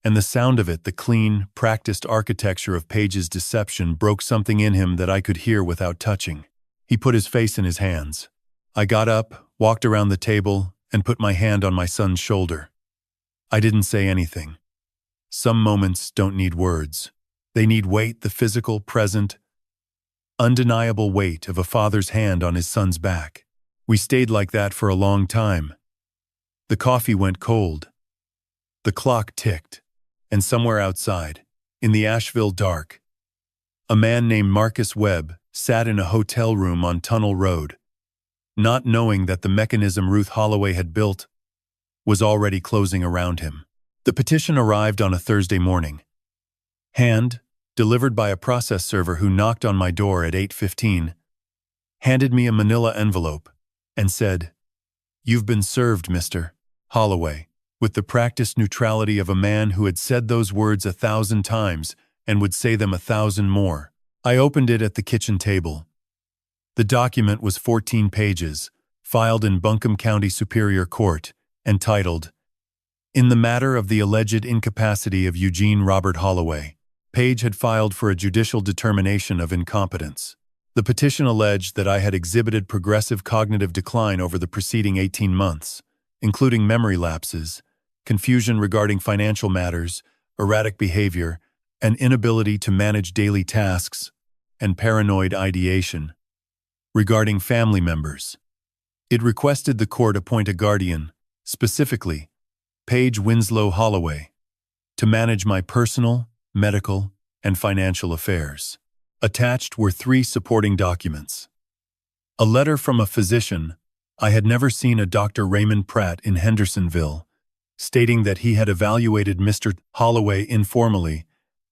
And the sound of it, the clean, practiced architecture of Paige's deception, broke something in him that I could hear without touching. He put his face in his hands. I got up, walked around the table, and put my hand on my son's shoulder. I didn't say anything. Some moments don't need words. They need weight, the physical, present, undeniable weight of a father's hand on his son's back. We stayed like that for a long time. The coffee went cold. The clock ticked. And somewhere outside, in the Asheville dark, a man named Marcus Webb sat in a hotel room on Tunnel Road, not knowing that the mechanism Ruth Holloway had built was already closing around him. The petition arrived on a Thursday morning. Delivered by a process server who knocked on my door at 8:15, handed me a manila envelope, and said, "You've been served, Mr. Holloway, with the practiced neutrality of a man who had said those words 1,000 times and would say them 1,000 more. I opened it at the kitchen table. The document was 14 pages, filed in Buncombe County Superior Court, and titled, "In the matter of the alleged incapacity of Eugene Robert Holloway." Page had filed for a judicial determination of incompetence. The petition alleged that I had exhibited progressive cognitive decline over the preceding 18 months, including memory lapses, confusion regarding financial matters, erratic behavior, an inability to manage daily tasks, and paranoid ideation. Regarding family members, it requested the court appoint a guardian, specifically Page Winslow Holloway, to manage my personal, medical, and financial affairs. Attached were 3 supporting documents. A letter from a physician. I had never seen a Dr. Raymond Pratt in Hendersonville, stating that he had evaluated Mr. Holloway informally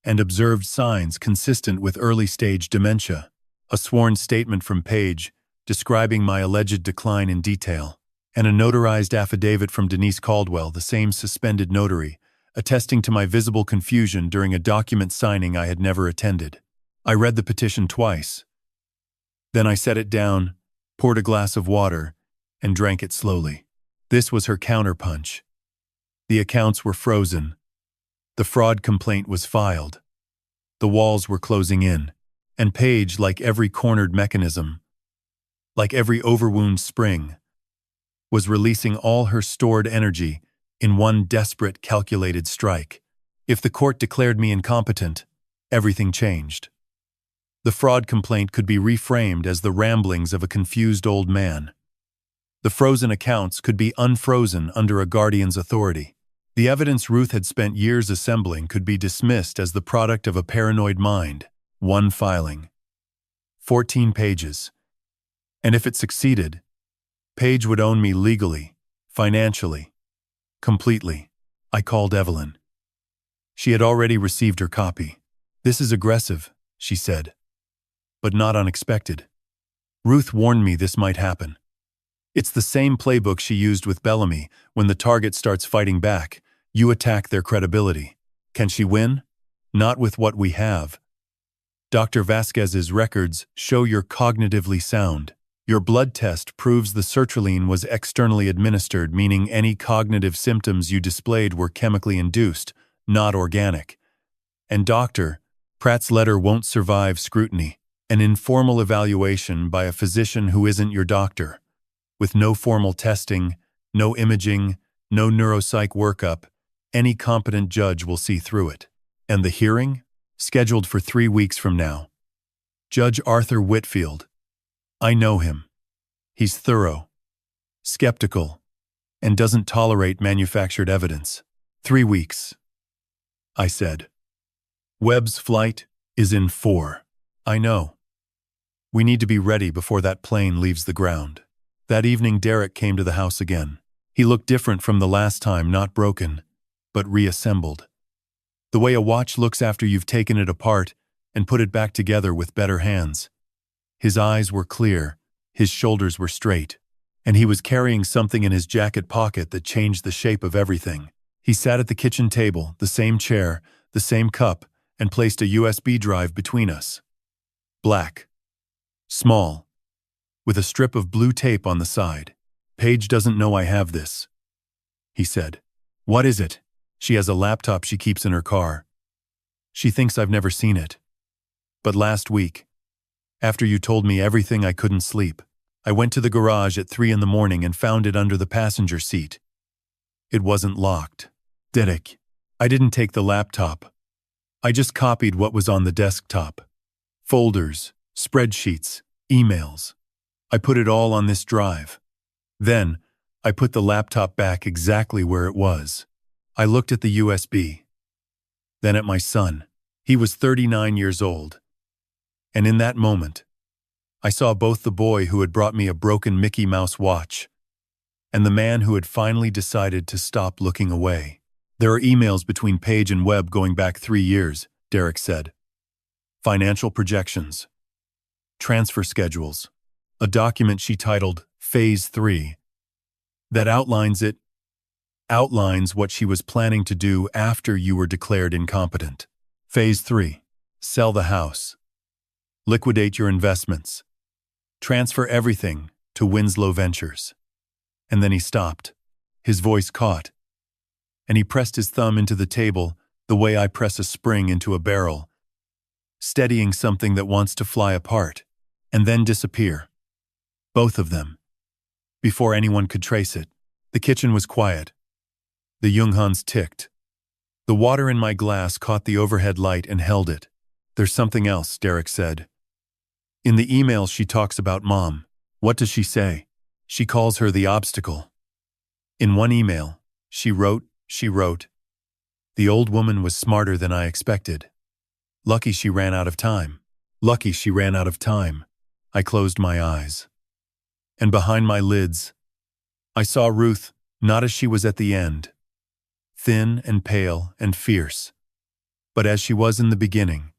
and observed signs consistent with early-stage dementia. A sworn statement from Page describing my alleged decline in detail, and a notarized affidavit from Denise Caldwell, the same suspended notary, attesting to my visible confusion during a document signing I had never attended. I read the petition twice. Then I set it down, poured a glass of water, and drank it slowly. This was her counterpunch. The accounts were frozen. The fraud complaint was filed. The walls were closing in, and Page, like every cornered mechanism, like every overwound spring, was releasing all her stored energy in one desperate, calculated strike. If the court declared me incompetent, everything changed. The fraud complaint could be reframed as the ramblings of a confused old man. The frozen accounts could be unfrozen under a guardian's authority. The evidence Ruth had spent years assembling could be dismissed as the product of a paranoid mind. One filing. 14 pages. And if it succeeded, Page would own me legally, financially, completely. I called Evelyn. She had already received her copy. "This is aggressive," she said, "but not unexpected. Ruth warned me this might happen. It's the same playbook she used with Bellamy. When the target starts fighting back, you attack their credibility. Can she win? Not with what we have. Dr. Vasquez's records show you're cognitively sound. Your blood test proves the sertraline was externally administered, meaning any cognitive symptoms you displayed were chemically induced, not organic. And Dr. Pratt's letter won't survive scrutiny. An informal evaluation by a physician who isn't your doctor, with no formal testing, no imaging, no neuropsych workup, any competent judge will see through it. And the hearing? Scheduled for 3 weeks from now. Judge Arthur Whitfield. I know him. He's thorough, skeptical, and doesn't tolerate manufactured evidence. 3 weeks, I said. Webb's flight is in 4. I know. We need to be ready before that plane leaves the ground. That evening Derek came to the house again. He looked different from the last time, not broken, but reassembled. The way a watch looks after you've taken it apart and put it back together with better hands. His eyes were clear, his shoulders were straight, and he was carrying something in his jacket pocket that changed the shape of everything. He sat at the kitchen table, the same chair, the same cup, and placed a USB drive between us. Black. Small. With a strip of blue tape on the side. Paige doesn't know I have this, he said. What is it? She has a laptop she keeps in her car. She thinks I've never seen it. But last week, after you told me everything, I couldn't sleep. I went to the garage at 3 in the morning and found it under the passenger seat. It wasn't locked. Derek, I didn't take the laptop. I just copied what was on the desktop. Folders, spreadsheets, emails. I put it all on this drive. Then, I put the laptop back exactly where it was. I looked at the USB. Then at my son. He was 39 years old. And in that moment, I saw both the boy who had brought me a broken Mickey Mouse watch and the man who had finally decided to stop looking away. There are emails between Page and Webb going back 3 years, Derek said. Financial projections. Transfer schedules. A document she titled Phase 3 that outlines it. outlines what she was planning to do after you were declared incompetent. Phase 3. Sell the house. Liquidate your investments. Transfer everything to Winslow Ventures. And then he stopped. His voice caught. And he pressed his thumb into the table the way I press a spring into a barrel, steadying something that wants to fly apart and then disappear. Both of them. Before anyone could trace it, the kitchen was quiet. The Junghans ticked. The water in my glass caught the overhead light and held it. There's something else, Derek said. In the email she talks about Mom. What does she say? She calls her the obstacle. In one email, she wrote, the old woman was smarter than I expected. Lucky she ran out of time. Lucky she ran out of time. I closed my eyes. And behind my lids, I saw Ruth, not as she was at the end. Thin and pale and fierce. But as she was in the beginning.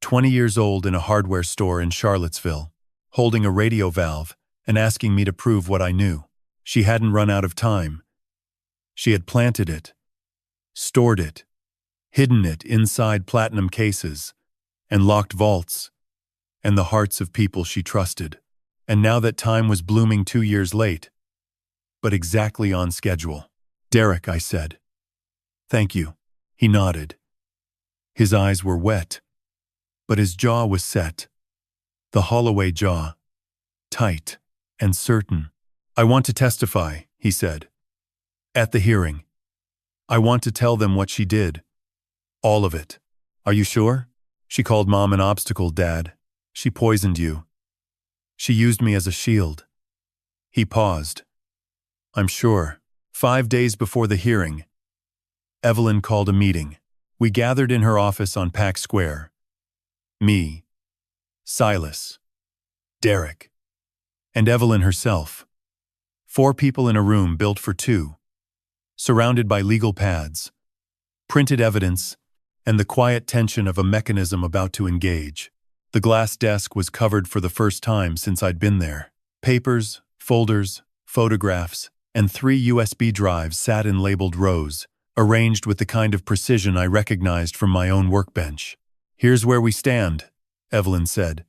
20 years old in a hardware store in Charlottesville, holding a radio valve and asking me to prove what I knew. She hadn't run out of time. She had planted it, stored it, hidden it inside platinum cases, and locked vaults, and the hearts of people she trusted. And now that time was blooming 2 years late, but exactly on schedule. Derek, I said. Thank you. He nodded. His eyes were wet, but his jaw was set. The Holloway jaw. Tight and certain. I want to testify, he said. At the hearing. I want to tell them what she did. All of it. Are you sure? She called Mom an obstacle, Dad. She poisoned you. She used me as a shield. He paused. I'm sure. 5 days before the hearing, Evelyn called a meeting. We gathered in her office on Pack Square. Me, Silas, Derek, and Evelyn herself. 4 people in a room built for 2, surrounded by legal pads, printed evidence, and the quiet tension of a mechanism about to engage. The glass desk was covered for the first time since I'd been there. Papers, folders, photographs, and 3 USB drives sat in labeled rows, arranged with the kind of precision I recognized from my own workbench. Here's where we stand, Evelyn said,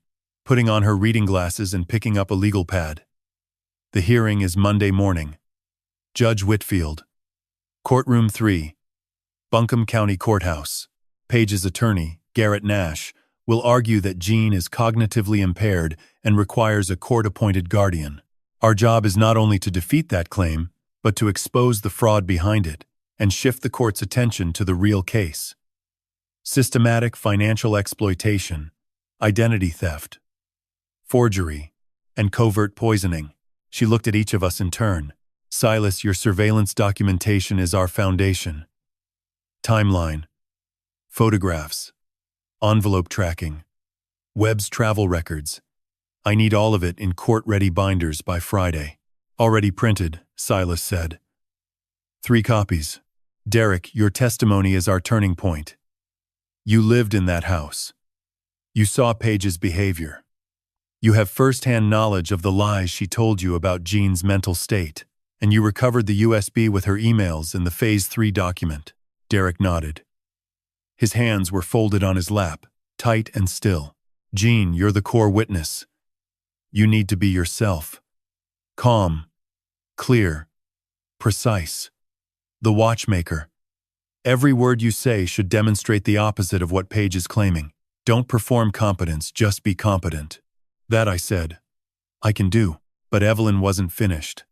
putting on her reading glasses and picking up a legal pad. The hearing is Monday morning. Judge Whitfield. Courtroom 3. Buncombe County Courthouse. Page's attorney, Garrett Nash, will argue that Gene is cognitively impaired and requires a court-appointed guardian. Our job is not only to defeat that claim, but to expose the fraud behind it and shift the court's attention to the real case. Systematic financial exploitation, identity theft, forgery, and covert poisoning. She looked at each of us in turn. Silas, your surveillance documentation is our foundation. Timeline, photographs, envelope tracking, Webb's travel records. I need all of it in court-ready binders by Friday. Already printed, Silas said. 3 copies. Derek, your testimony is our turning point. You lived in that house. You saw Page's behavior. You have first-hand knowledge of the lies she told you about Gene's mental state, and you recovered the USB with her emails in the Phase 3 document. Derek nodded. His hands were folded on his lap, tight and still. Gene, you're the core witness. You need to be yourself. Calm, clear, precise. The watchmaker. Every word you say should demonstrate the opposite of what Page is claiming. Don't perform competence, just be competent. That, I said, I can do. But Evelyn wasn't finished.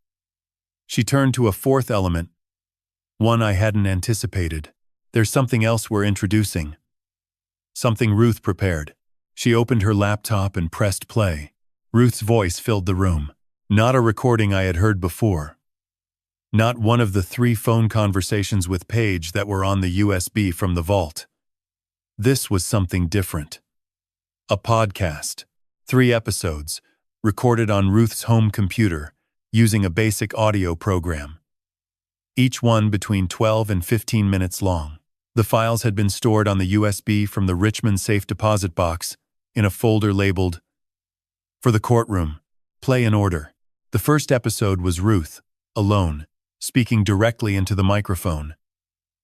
She turned to a 4th element, one I hadn't anticipated. There's something else we're introducing. Something Ruth prepared. She opened her laptop and pressed play. Ruth's voice filled the room. Not a recording I had heard before. Not one of the 3 phone conversations with Page that were on the USB from the vault. This was something different. A podcast. 3 episodes, recorded on Ruth's home computer, using a basic audio program. Each one between 12 and 15 minutes long. The files had been stored on the USB from the Richmond safe deposit box in a folder labeled, For the Courtroom, Play in Order. The first episode was Ruth, alone, speaking directly into the microphone.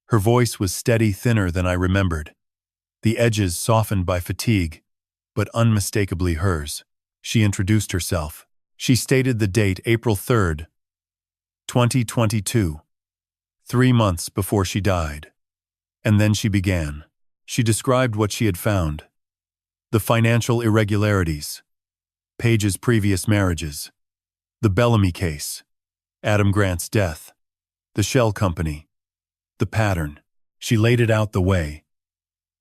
Her voice was steady, thinner than I remembered, the edges softened by fatigue, but unmistakably hers. She introduced herself. She stated the date, April 3rd, 2022, 3 months before she died. And then she began. She described what she had found: the financial irregularities, Paige's previous marriages, the Bellamy case, Adam Grant's death, the shell company, the pattern. She laid it out the way.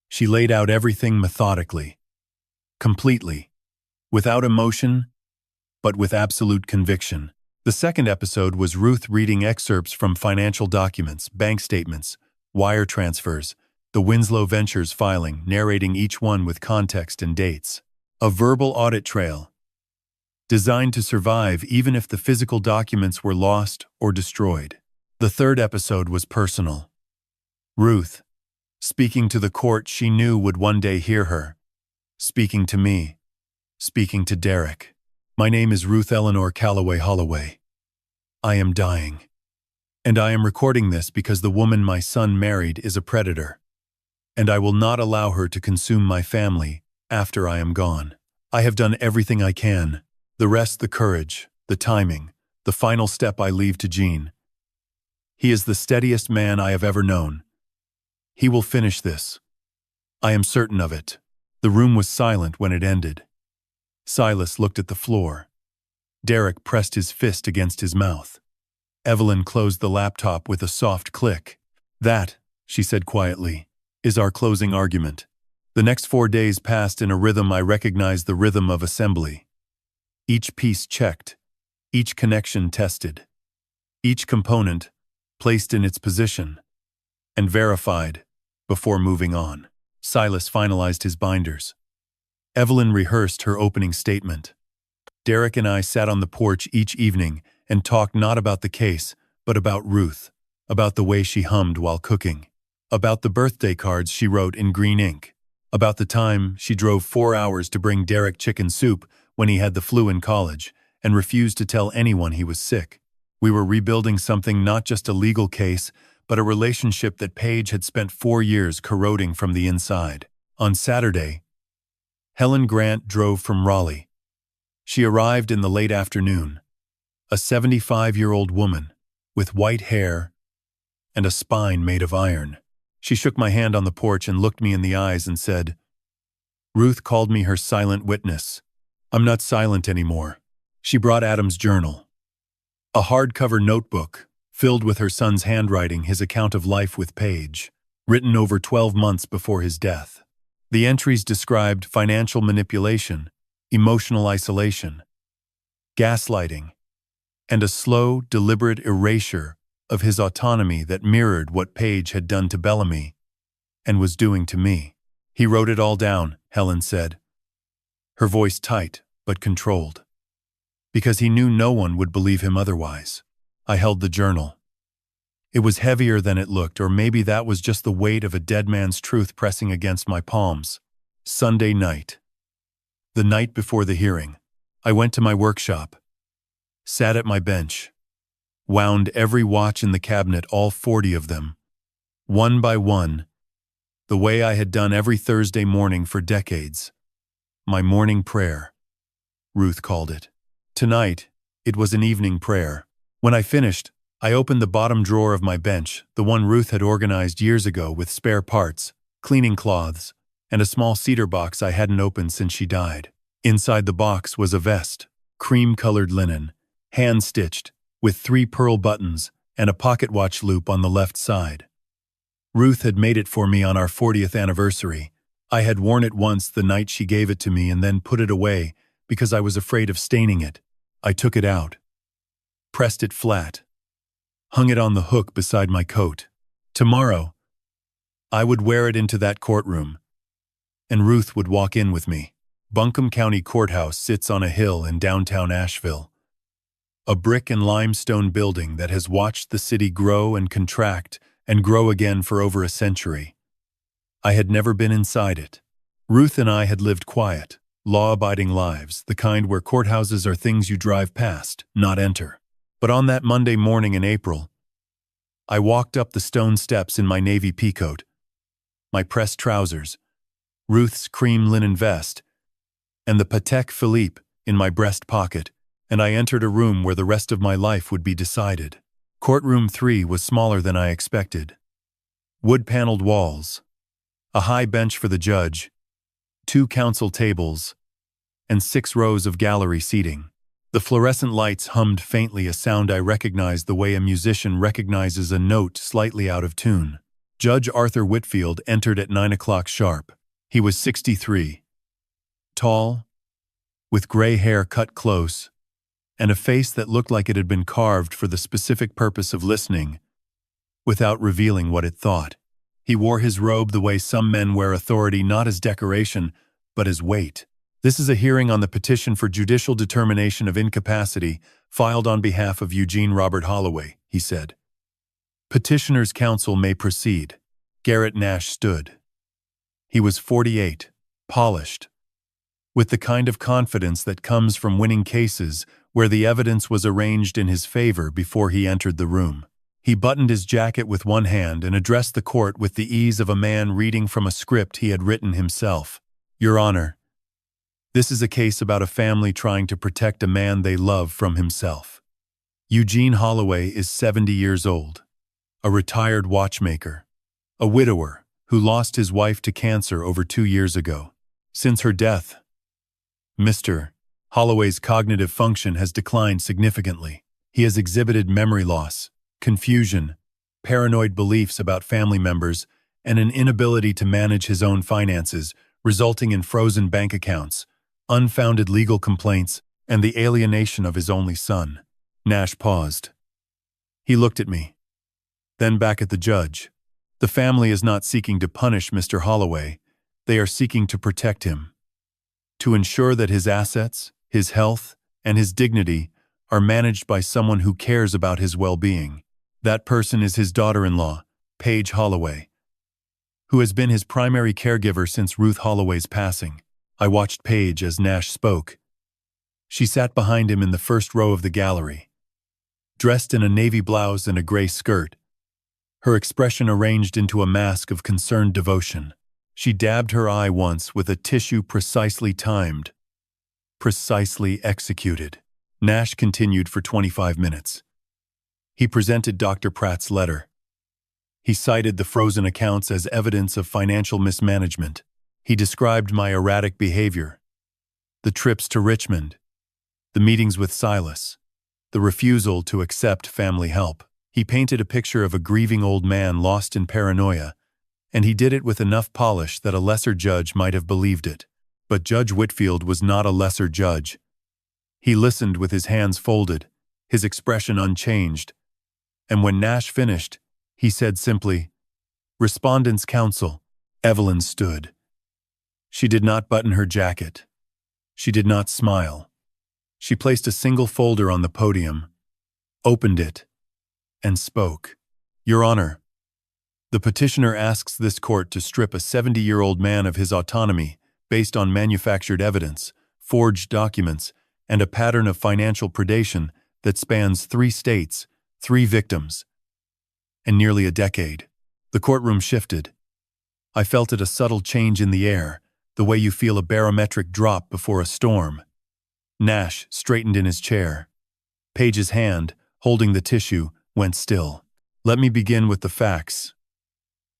She laid out everything methodically, completely, without emotion, but with absolute conviction. The second episode was Ruth reading excerpts from financial documents, bank statements, wire transfers, the Winslow Ventures filing, narrating each one with context and dates. A verbal audit trail, designed to survive even if the physical documents were lost or destroyed. The third episode was personal. Ruth, speaking to the court she knew would one day hear her, speaking to me, speaking to Derek. My name is Ruth Eleanor Calloway Holloway. I am dying. And I am recording this because the woman my son married is a predator. And I will not allow her to consume my family after I am gone. I have done everything I can. The rest, the courage, the timing, the final step I leave to Gene. He is the steadiest man I have ever known. He will finish this. I am certain of it. The room was silent when it ended. Silas looked at the floor. Derek pressed his fist against his mouth. Evelyn closed the laptop with a soft click. That, she said quietly, is our closing argument. The next 4 days passed in a rhythm I recognized, the rhythm of assembly. Each piece checked, each connection tested, each component placed in its position and verified before moving on. Silas finalized his binders. Evelyn rehearsed her opening statement. Derek and I sat on the porch each evening and talked not about the case, but about Ruth, about the way she hummed while cooking, about the birthday cards she wrote in green ink, about the time she drove 4 hours to bring Derek chicken soup when he had the flu in college and refused to tell anyone he was sick. We were rebuilding something, not just a legal case, but a relationship that Paige had spent 4 years corroding from the inside. On Saturday, Helen Grant drove from Raleigh. She arrived in the late afternoon, a 75-year-old woman with white hair and a spine made of iron. She shook my hand on the porch and looked me in the eyes and said, "Ruth called me her silent witness. I'm not silent anymore." She brought Adam's journal, a hardcover notebook filled with her son's handwriting, his account of life with Paige, written over 12 months before his death. The entries described financial manipulation, emotional isolation, gaslighting, and a slow, deliberate erasure of his autonomy that mirrored what Paige had done to Bellamy and was doing to me. "He wrote it all down," Helen said, her voice tight but controlled, because he knew no one would believe him otherwise. I held the journal. It was heavier than it looked, or maybe that was just the weight of a dead man's truth pressing against my palms. Sunday night. The night before the hearing, I went to my workshop, sat at my bench, wound every watch in the cabinet, all 40 of them, one by one, the way I had done every Thursday morning for decades. My morning prayer, Ruth called it. Tonight, it was an evening prayer. When I finished, I opened the bottom drawer of my bench, the one Ruth had organized years ago with spare parts, cleaning cloths, and a small cedar box I hadn't opened since she died. Inside the box was a vest, cream-colored linen, hand-stitched, with 3 pearl buttons and a pocket watch loop on the left side. Ruth had made it for me on our 40th anniversary. I had worn it once the night she gave it to me and then put it away because I was afraid of staining it. I took it out, pressed it flat, hung it on the hook beside my coat. Tomorrow, I would wear it into that courtroom, and Ruth would walk in with me. Buncombe County Courthouse sits on a hill in downtown Asheville, a brick and limestone building that has watched the city grow and contract and grow again for over a century. I had never been inside it. Ruth and I had lived quiet, law-abiding lives, the kind where courthouses are things you drive past, not enter. But on that Monday morning in April, I walked up the stone steps in my navy peacoat, my pressed trousers, Ruth's cream linen vest, and the Patek Philippe in my breast pocket, and I entered a room where the rest of my life would be decided. Courtroom 3 was smaller than I expected. Wood-paneled walls, a high bench for the judge, 2 counsel tables, and 6 rows of gallery seating. The fluorescent lights hummed faintly, a sound I recognized the way a musician recognizes a note slightly out of tune. Judge Arthur Whitfield entered at 9 o'clock sharp. He was 63. Tall, with gray hair cut close, and a face that looked like it had been carved for the specific purpose of listening, without revealing what it thought. He wore his robe the way some men wear authority, not as decoration, but as weight. "This is a hearing on the petition for judicial determination of incapacity filed on behalf of Eugene Robert Holloway," he said. "Petitioner's counsel may proceed." Garrett Nash stood. He was 48, polished, with the kind of confidence that comes from winning cases where the evidence was arranged in his favor before he entered the room. He buttoned his jacket with one hand and addressed the court with the ease of a man reading from a script he had written himself. "Your Honor, this is a case about a family trying to protect a man they love from himself. Eugene Holloway is 70 years old, a retired watchmaker, a widower who lost his wife to cancer over 2 years ago. Since her death, Mr. Holloway's cognitive function has declined significantly. He has exhibited memory loss, confusion, paranoid beliefs about family members, and an inability to manage his own finances, resulting in frozen bank accounts, unfounded legal complaints, and the alienation of his only son." Nash paused. He looked at me, then back at the judge. "The family is not seeking to punish Mr. Holloway. They are seeking to protect him, to ensure that his assets, his health, and his dignity are managed by someone who cares about his well-being. That person is his daughter-in-law, Paige Holloway, who has been his primary caregiver since Ruth Holloway's passing." I watched Paige as Nash spoke. She sat behind him in the first row of the gallery, dressed in a navy blouse and a gray skirt, her expression arranged into a mask of concerned devotion. She dabbed her eye once with a tissue precisely timed, precisely executed. Nash continued for 25 minutes. He presented Dr. Pratt's letter. He cited the frozen accounts as evidence of financial mismanagement. He described my erratic behavior, the trips to Richmond, the meetings with Silas, the refusal to accept family help. He painted a picture of a grieving old man lost in paranoia, and he did it with enough polish that a lesser judge might have believed it. But Judge Whitfield was not a lesser judge. He listened with his hands folded, his expression unchanged, and when Nash finished, he said simply, "Respondent's counsel." Evelyn stood. She did not button her jacket. She did not smile. She placed a single folder on the podium, opened it, and spoke. "Your Honor, the petitioner asks this court to strip a 70-year-old man of his autonomy based on manufactured evidence, forged documents, and a pattern of financial predation that spans 3 states, 3 victims, and nearly a decade." The courtroom shifted. I felt it, a subtle change in the air, the way you feel a barometric drop before a storm. Nash straightened in his chair. Paige's hand, holding the tissue, went still. "Let me begin with the facts,"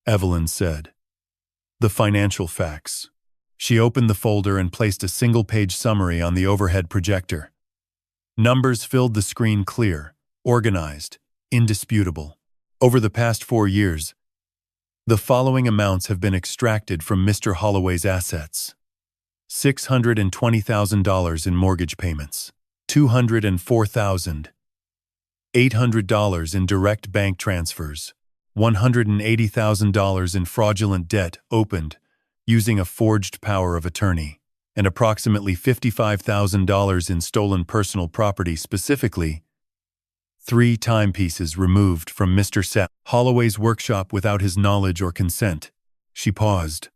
Evelyn said. "The financial facts." She opened the folder and placed a single-page summary on the overhead projector. Numbers filled the screen, clear, organized, indisputable. Over the past 4 years, the following amounts have been extracted from Mr. Holloway's assets: $620,000 in mortgage payments, $204,800 in direct bank transfers, $180,000 in fraudulent debt opened using a forged power of attorney, and approximately $55,000 in stolen personal property, specifically 3 timepieces removed from Mr. Holloway's workshop without his knowledge or consent. She paused.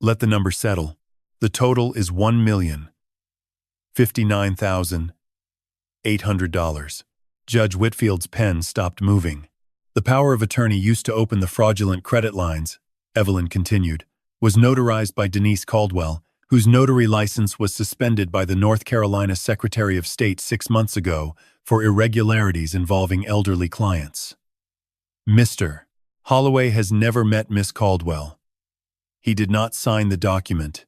"Let the number settle. The total is $1,059,800. Judge Whitfield's pen stopped moving. The power of attorney used to open the fraudulent credit lines, Evelyn continued, was notarized by Denise Caldwell, whose notary license was suspended by the North Carolina Secretary of State 6 months ago for irregularities involving elderly clients. Mr. Holloway has never met Miss Caldwell. He did not sign the document,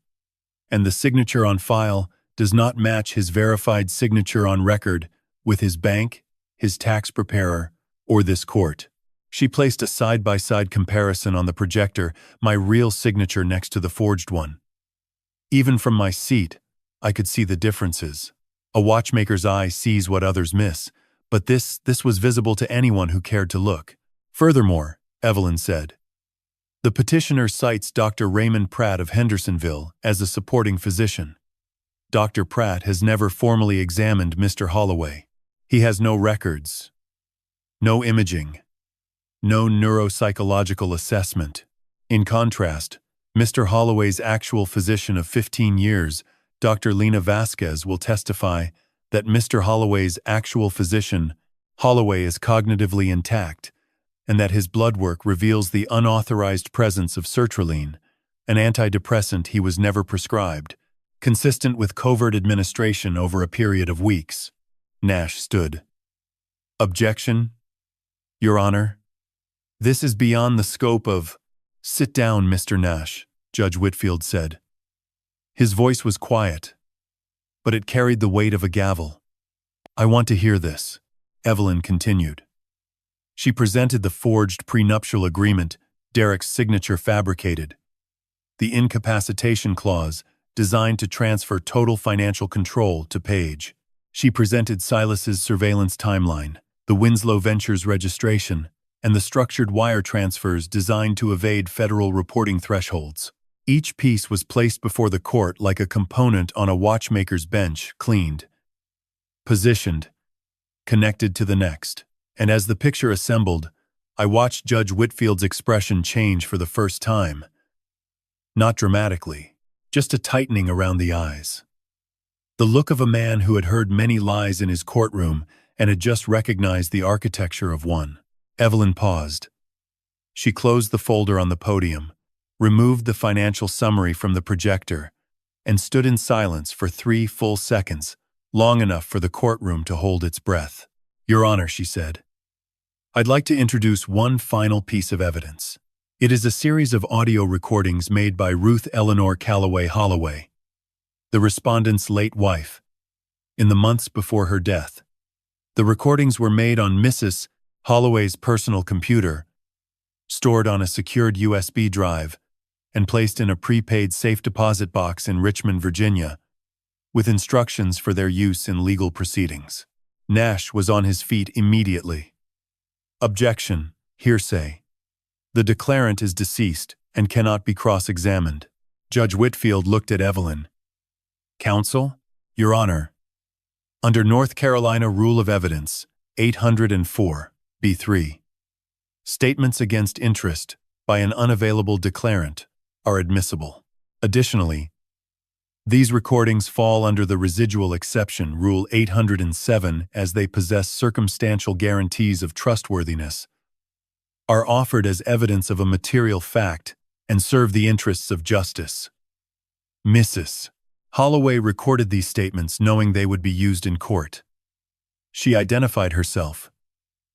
and the signature on file does not match his verified signature on record with his bank, his tax preparer, or this court. She placed a side-by-side comparison on the projector, my real signature next to the forged one. Even from my seat, I could see the differences. A watchmaker's eye sees what others miss, but this was visible to anyone who cared to look. Furthermore, Evelyn said, the petitioner cites Dr. Raymond Pratt of Hendersonville as a supporting physician. Dr. Pratt has never formally examined Mr. Holloway. He has no records, no imaging, no neuropsychological assessment. In contrast, Mr. Holloway's actual physician of 15 years, Dr. Lena Vasquez, will testify that Mr. Holloway's actual physician, Holloway, is cognitively intact, and that his blood work reveals the unauthorized presence of sertraline, an antidepressant he was never prescribed, consistent with covert administration over a period of weeks. Nash stood. Objection, Your Honor. This is beyond the scope of— Sit down, Mr. Nash, Judge Whitfield said. His voice was quiet, but it carried the weight of a gavel. I want to hear this, Evelyn continued. She presented the forged prenuptial agreement Derek's signature fabricated, the incapacitation clause designed to transfer total financial control to Page. She presented Silas's surveillance timeline, the Winslow Ventures registration, and the structured wire transfers designed to evade federal reporting thresholds. Each piece was placed before the court like a component on a watchmaker's bench, cleaned, positioned, connected to the next. And as the picture assembled, I watched Judge Whitfield's expression change for the first time. Not dramatically, just a tightening around the eyes. The look of a man who had heard many lies in his courtroom and had just recognized the architecture of one. Evelyn paused. She closed the folder on the podium, removed the financial summary from the projector, and stood in silence for 3 full seconds, long enough for the courtroom to hold its breath. Your Honor, she said, I'd like to introduce one final piece of evidence. It is a series of audio recordings made by Ruth Eleanor Calloway Holloway, the respondent's late wife, in the months before her death. The recordings were made on Mrs. Holloway's personal computer, stored on a secured USB drive, and placed in a prepaid safe deposit box in Richmond, Virginia, with instructions for their use in legal proceedings. Nash was on his feet immediately. Objection, hearsay. The declarant is deceased and cannot be cross-examined. Judge Whitfield looked at Evelyn. Counsel, Your Honor. Under North Carolina Rule of Evidence 804, B3, statements against interest by an unavailable declarant are admissible. Additionally, these recordings fall under the residual exception, Rule 807, as they possess circumstantial guarantees of trustworthiness, are offered as evidence of a material fact, and serve the interests of justice. Mrs. Holloway recorded these statements knowing they would be used in court. She identified herself,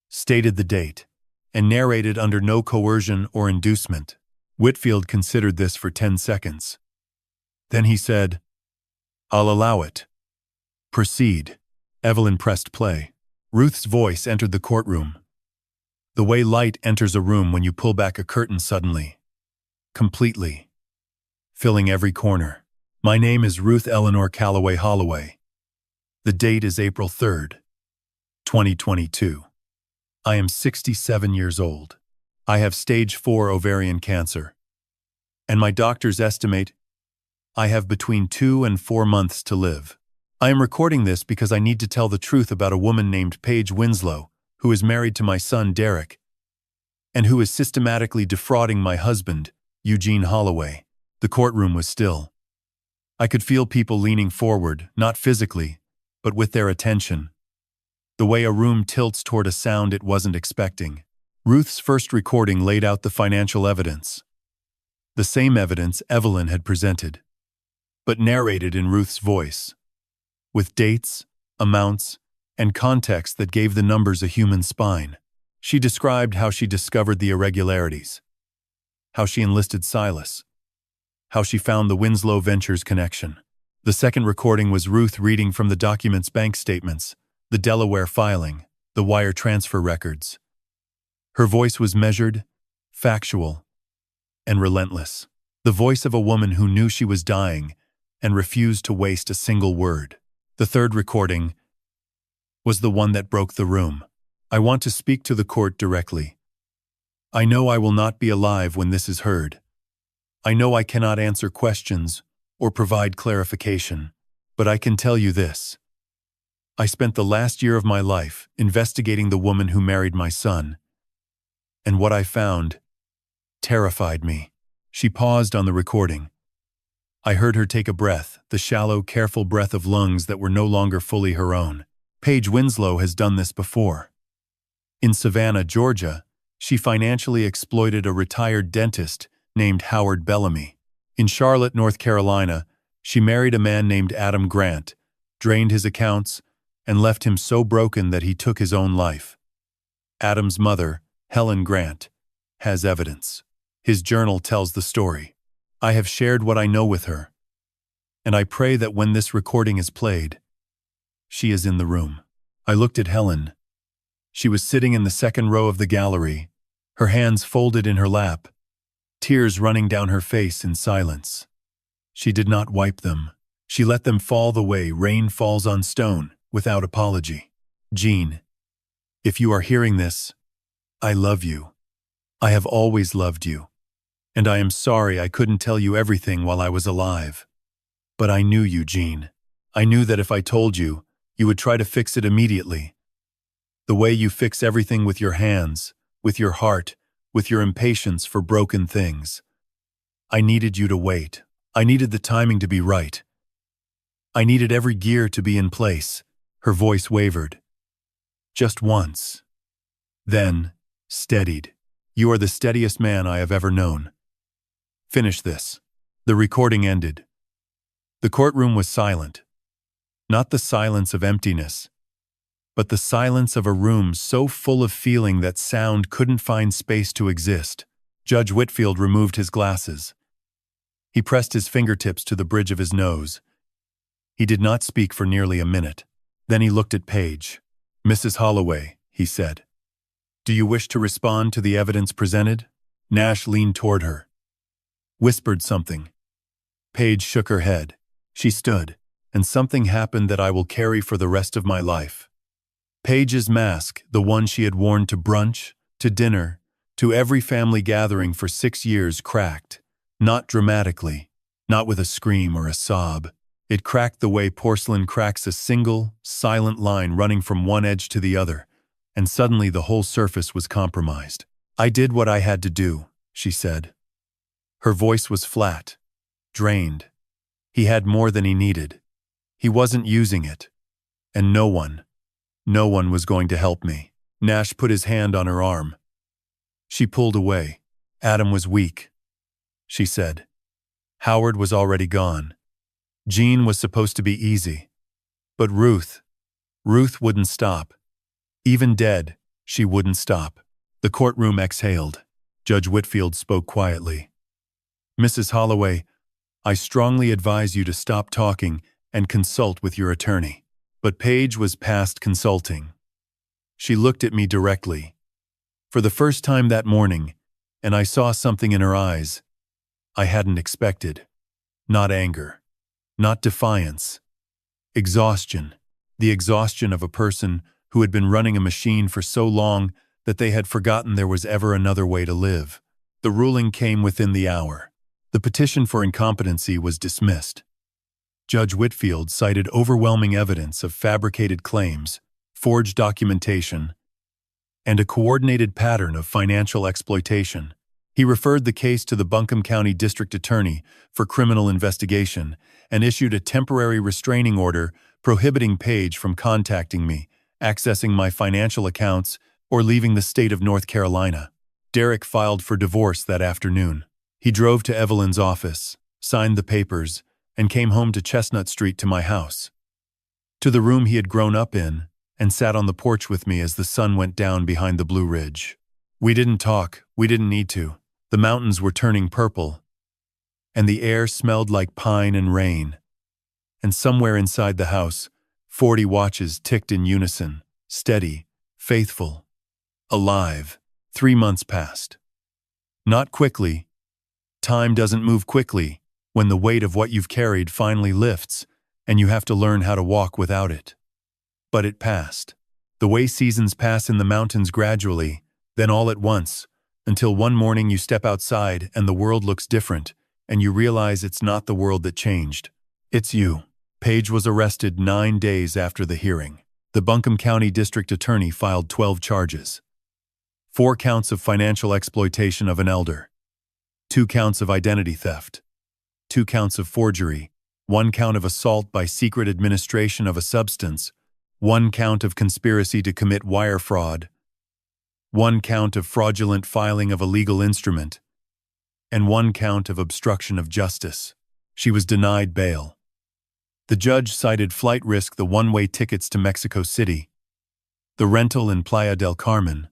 stated the date, and narrated under no coercion or inducement. Whitfield considered this for 10 seconds. Then he said, I'll allow it. Proceed. Evelyn pressed play. Ruth's voice entered the courtroom. The way light enters a room when you pull back a curtain suddenly. Completely. Filling every corner. My name is Ruth Eleanor Calloway Holloway. The date is April 3rd, 2022. I am 67 years old. I have stage 4 ovarian cancer. And my doctors estimate I have between 2 and 4 months to live. I am recording this because I need to tell the truth about a woman named Paige Winslow, who is married to my son Derek, and who is systematically defrauding my husband, Eugene Holloway. The courtroom was still. I could feel people leaning forward, not physically, but with their attention. The way a room tilts toward a sound it wasn't expecting. Ruth's first recording laid out the financial evidence. The same evidence Evelyn had presented, but narrated in Ruth's voice, with dates, amounts, and context that gave the numbers a human spine. She described how she discovered the irregularities, how she enlisted Silas, how she found the Winslow Ventures connection. The second recording was Ruth reading from the document's bank statements, the Delaware filing, the wire transfer records. Her voice was measured, factual, and relentless. The voice of a woman who knew she was dying and refused to waste a single word. The third recording was the one that broke the room. I want to speak to the court directly. I know I will not be alive when this is heard. I know I cannot answer questions or provide clarification, but I can tell you this. I spent the last year of my life investigating the woman who married my son, and what I found terrified me. She paused on the recording. I heard her take a breath, the shallow, careful breath of lungs that were no longer fully her own. Paige Winslow has done this before. In Savannah, Georgia, she financially exploited a retired dentist named Howard Bellamy. In Charlotte, North Carolina, she married a man named Adam Grant, drained his accounts, and left him so broken that he took his own life. Adam's mother, Helen Grant, has evidence. His journal tells the story. I have shared what I know with her, and I pray that when this recording is played, she is in the room. I looked at Helen. She was sitting in the second row of the gallery, her hands folded in her lap, tears running down her face in silence. She did not wipe them. She let them fall the way rain falls on stone, without apology. Gene, if you are hearing this, I love you. I have always loved you. And I am sorry I couldn't tell you everything while I was alive. But I knew you, Gene. I knew that if I told you, you would try to fix it immediately. The way you fix everything with your hands, with your heart, with your impatience for broken things. I needed you to wait. I needed the timing to be right. I needed every gear to be in place. Her voice wavered. Just once. Then, steadied. You are the steadiest man I have ever known. Finish this. The recording ended. The courtroom was silent. Not the silence of emptiness, but the silence of a room so full of feeling that sound couldn't find space to exist. Judge Whitfield removed his glasses. He pressed his fingertips to the bridge of his nose. He did not speak for nearly a minute. Then he looked at Paige. Mrs. Holloway, he said, do you wish to respond to the evidence presented? Nash leaned toward her, whispered something. Paige shook her head. She stood, and something happened that I will carry for the rest of my life. Paige's mask, the one she had worn to brunch, to dinner, to every family gathering for 6 years, cracked. Not dramatically, not with a scream or a sob. It cracked the way porcelain cracks a single, silent line running from one edge to the other, and suddenly the whole surface was compromised. I did what I had to do, she said. Her voice was flat, drained. He had more than he needed. He wasn't using it. And no one was going to help me. Nash put his hand on her arm. She pulled away. Adam was weak, she said. Howard was already gone. Gene was supposed to be easy. But Ruth wouldn't stop. Even dead, she wouldn't stop. The courtroom exhaled. Judge Whitfield spoke quietly. Mrs. Holloway, I strongly advise you to stop talking and consult with your attorney. But Paige was past consulting. She looked at me directly. For the first time that morning, and I saw something in her eyes I hadn't expected. Not anger. Not defiance. Exhaustion. The exhaustion of a person who had been running a machine for so long that they had forgotten there was ever another way to live. The ruling came within the hour. The petition for incompetency was dismissed. Judge Whitfield cited overwhelming evidence of fabricated claims, forged documentation, and a coordinated pattern of financial exploitation. He referred the case to the Buncombe County District Attorney for criminal investigation and issued a temporary restraining order prohibiting Paige from contacting me, accessing my financial accounts, or leaving the state of North Carolina. Derek filed for divorce that afternoon. He drove to Evelyn's office, signed the papers, and came home to Chestnut Street to my house, to the room he had grown up in, and sat on the porch with me as the sun went down behind the Blue Ridge. We didn't talk, we didn't need to. The mountains were turning purple, and the air smelled like pine and rain. And somewhere inside the house, 40 watches ticked in unison, steady, faithful, alive. 3 months passed. Not quickly. Time doesn't move quickly when the weight of what you've carried finally lifts, and you have to learn how to walk without it. But it passed. The way seasons pass in the mountains gradually, then all at once, until one morning you step outside and the world looks different, and you realize it's not the world that changed. It's you. Page was arrested 9 days after the hearing. The Buncombe County District Attorney filed 12 charges. 4 counts of financial exploitation of an elder, 2 counts of identity theft, 2 counts of forgery, 1 count of assault by secret administration of a substance, 1 count of conspiracy to commit wire fraud, 1 count of fraudulent filing of a legal instrument, and 1 count of obstruction of justice. She was denied bail. The judge cited flight risk, the one-way tickets to Mexico City, the rental in Playa del Carmen,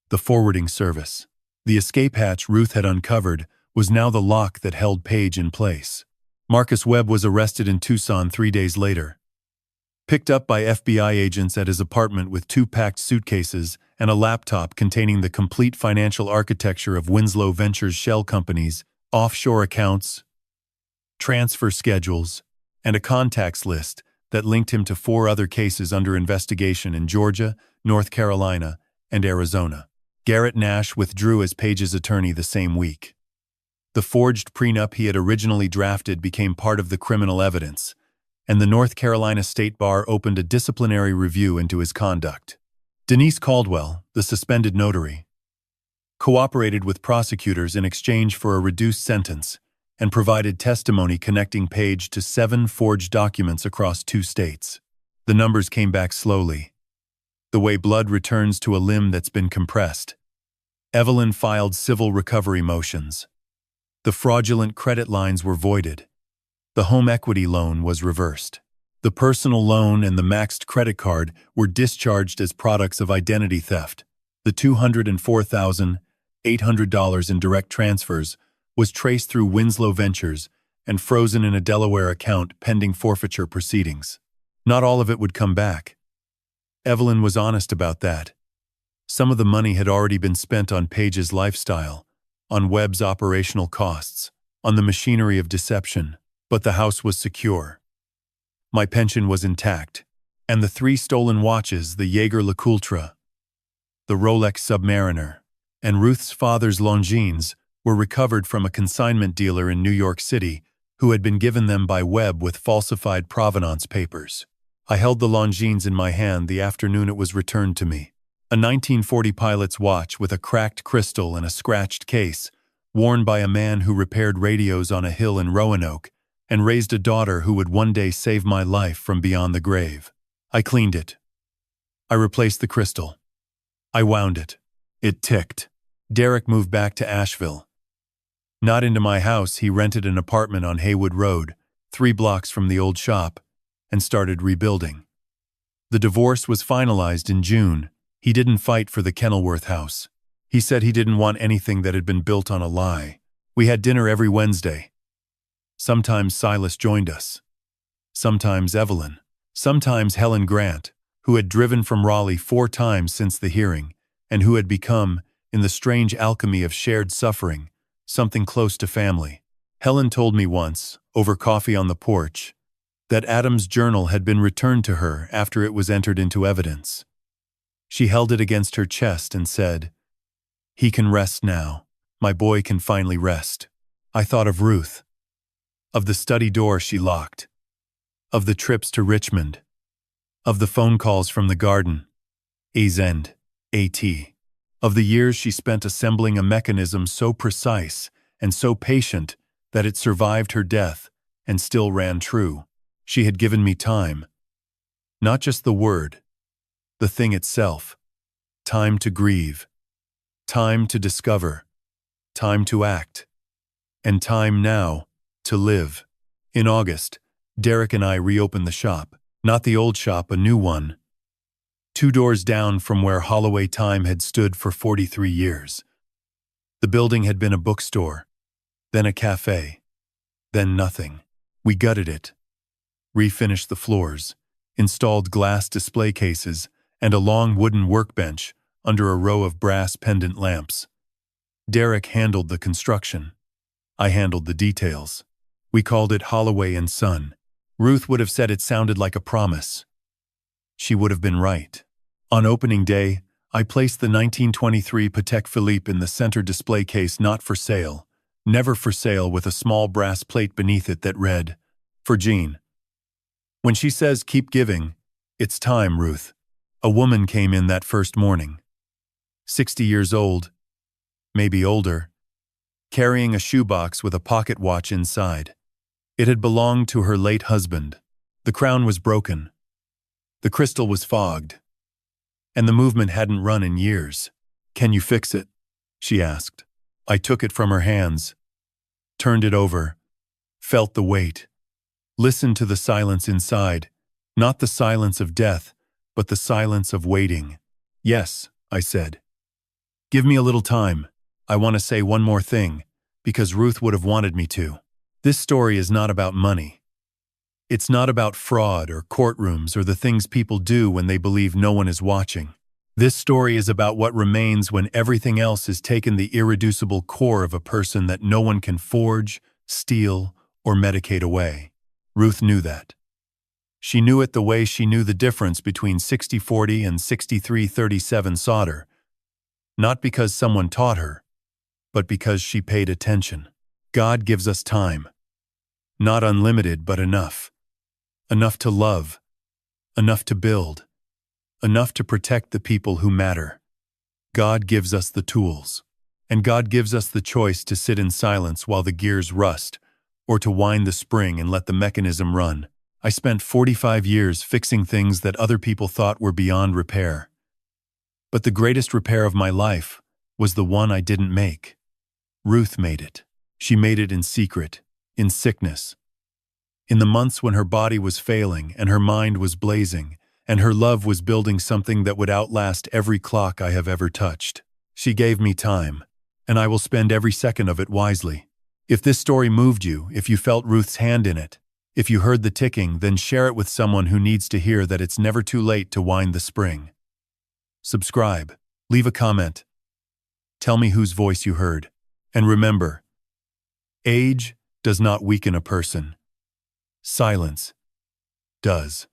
the forwarding service. The escape hatch Ruth had uncovered was now the lock that held Page in place. Marcus Webb was arrested in Tucson 3 days later, picked up by FBI agents at his apartment with 2 packed suitcases and a laptop containing the complete financial architecture of Winslow Ventures shell companies, offshore accounts, transfer schedules, and a contacts list that linked him to 4 other cases under investigation in Georgia, North Carolina, and Arizona. Garrett Nash withdrew as Page's attorney the same week. The forged prenup he had originally drafted became part of the criminal evidence, and the North Carolina State Bar opened a disciplinary review into his conduct. Denise Caldwell, the suspended notary, cooperated with prosecutors in exchange for a reduced sentence and provided testimony connecting Page to 7 forged documents across 2 states. The numbers came back slowly, the way blood returns to a limb that's been compressed. Evelyn filed civil recovery motions. The fraudulent credit lines were voided. The home equity loan was reversed. The personal loan and the maxed credit card were discharged as products of identity theft. The $204,800 in direct transfers was traced through Winslow Ventures and frozen in a Delaware account pending forfeiture proceedings. Not all of it would come back. Evelyn was honest about that. Some of the money had already been spent on Page's lifestyle, on Webb's operational costs, on the machinery of deception, but the house was secure. My pension was intact, and the 3 stolen watches, the Jaeger LeCoultre, the Rolex Submariner, and Ruth's father's Longines, were recovered from a consignment dealer in New York City who had been given them by Webb with falsified provenance papers. I held the Longines in my hand the afternoon it was returned to me. A 1940 pilot's watch with a cracked crystal and a scratched case, worn by a man who repaired radios on a hill in Roanoke and raised a daughter who would one day save my life from beyond the grave. I cleaned it. I replaced the crystal. I wound it. It ticked. Derek moved back to Asheville. Not into my house, he rented an apartment on Haywood Road, 3 blocks from the old shop, and started rebuilding. The divorce was finalized in June. He didn't fight for the Kenilworth house. He said he didn't want anything that had been built on a lie. We had dinner every Wednesday. Sometimes Silas joined us. Sometimes Evelyn. Sometimes Helen Grant, who had driven from Raleigh 4 times since the hearing, and who had become, in the strange alchemy of shared suffering, something close to family. Helen told me once, over coffee on the porch, that Adam's journal had been returned to her after it was entered into evidence. She held it against her chest and said, "He can rest now. My boy can finally rest." I thought of Ruth, of the study door she locked, of the trips to Richmond, of the phone calls from the garden, End, of the years she spent assembling a mechanism so precise and so patient that it survived her death and still ran true. She had given me time. Not just the word, the thing itself. time to grieve, time to discover, time to act, and time now to live. In August, Derek and I reopened the shop. Not the old shop, a new one. 2 doors down from where Holloway Time had stood for 43 years. The building had been a bookstore, then a cafe, then nothing. We gutted it, refinished the floors, installed glass display cases, and a long wooden workbench under a row of brass pendant lamps. Derek handled the construction. I handled the details. We called it Holloway and Son. Ruth would have said it sounded like a promise. She would have been right. On opening day, I placed the 1923 Patek Philippe in the center display case, not for sale, never for sale, with a small brass plate beneath it that read, "For Gene." When she says keep giving, it's time, Ruth. A woman came in that first morning. 60 years old, maybe older, carrying a shoebox with a pocket watch inside. It had belonged to her late husband. The crown was broken. The crystal was fogged. And the movement hadn't run in years. "Can you fix it?" she asked. I took it from her hands, turned it over, felt the weight, listened to the silence inside, not the silence of death, but the silence of waiting. "Yes," I said. "Give me a little time. I want to say one more thing, because Ruth would have wanted me to. This story is not about money. It's not about fraud or courtrooms or the things people do when they believe no one is watching. This story is about what remains when everything else has taken the irreducible core of a person that no one can forge, steal, or medicate away." Ruth knew that. She knew it the way she knew the difference between 60/40 and 63/37 solder, not because someone taught her, but because she paid attention. God gives us time. Not unlimited, but enough. Enough to love, enough to build, enough to protect the people who matter. God gives us the tools, and God gives us the choice to sit in silence while the gears rust, or to wind the spring and let the mechanism run. I spent 45 years fixing things that other people thought were beyond repair. But the greatest repair of my life was the one I didn't make. Ruth made it. She made it in secret, in sickness. In the months when her body was failing and her mind was blazing, and her love was building something that would outlast every clock I have ever touched. She gave me time, and I will spend every second of it wisely. If this story moved you, if you felt Ruth's hand in it, if you heard the ticking, then share it with someone who needs to hear that it's never too late to wind the spring. Subscribe, leave a comment. Tell me whose voice you heard. And remember, age does not weaken a person. Silence does.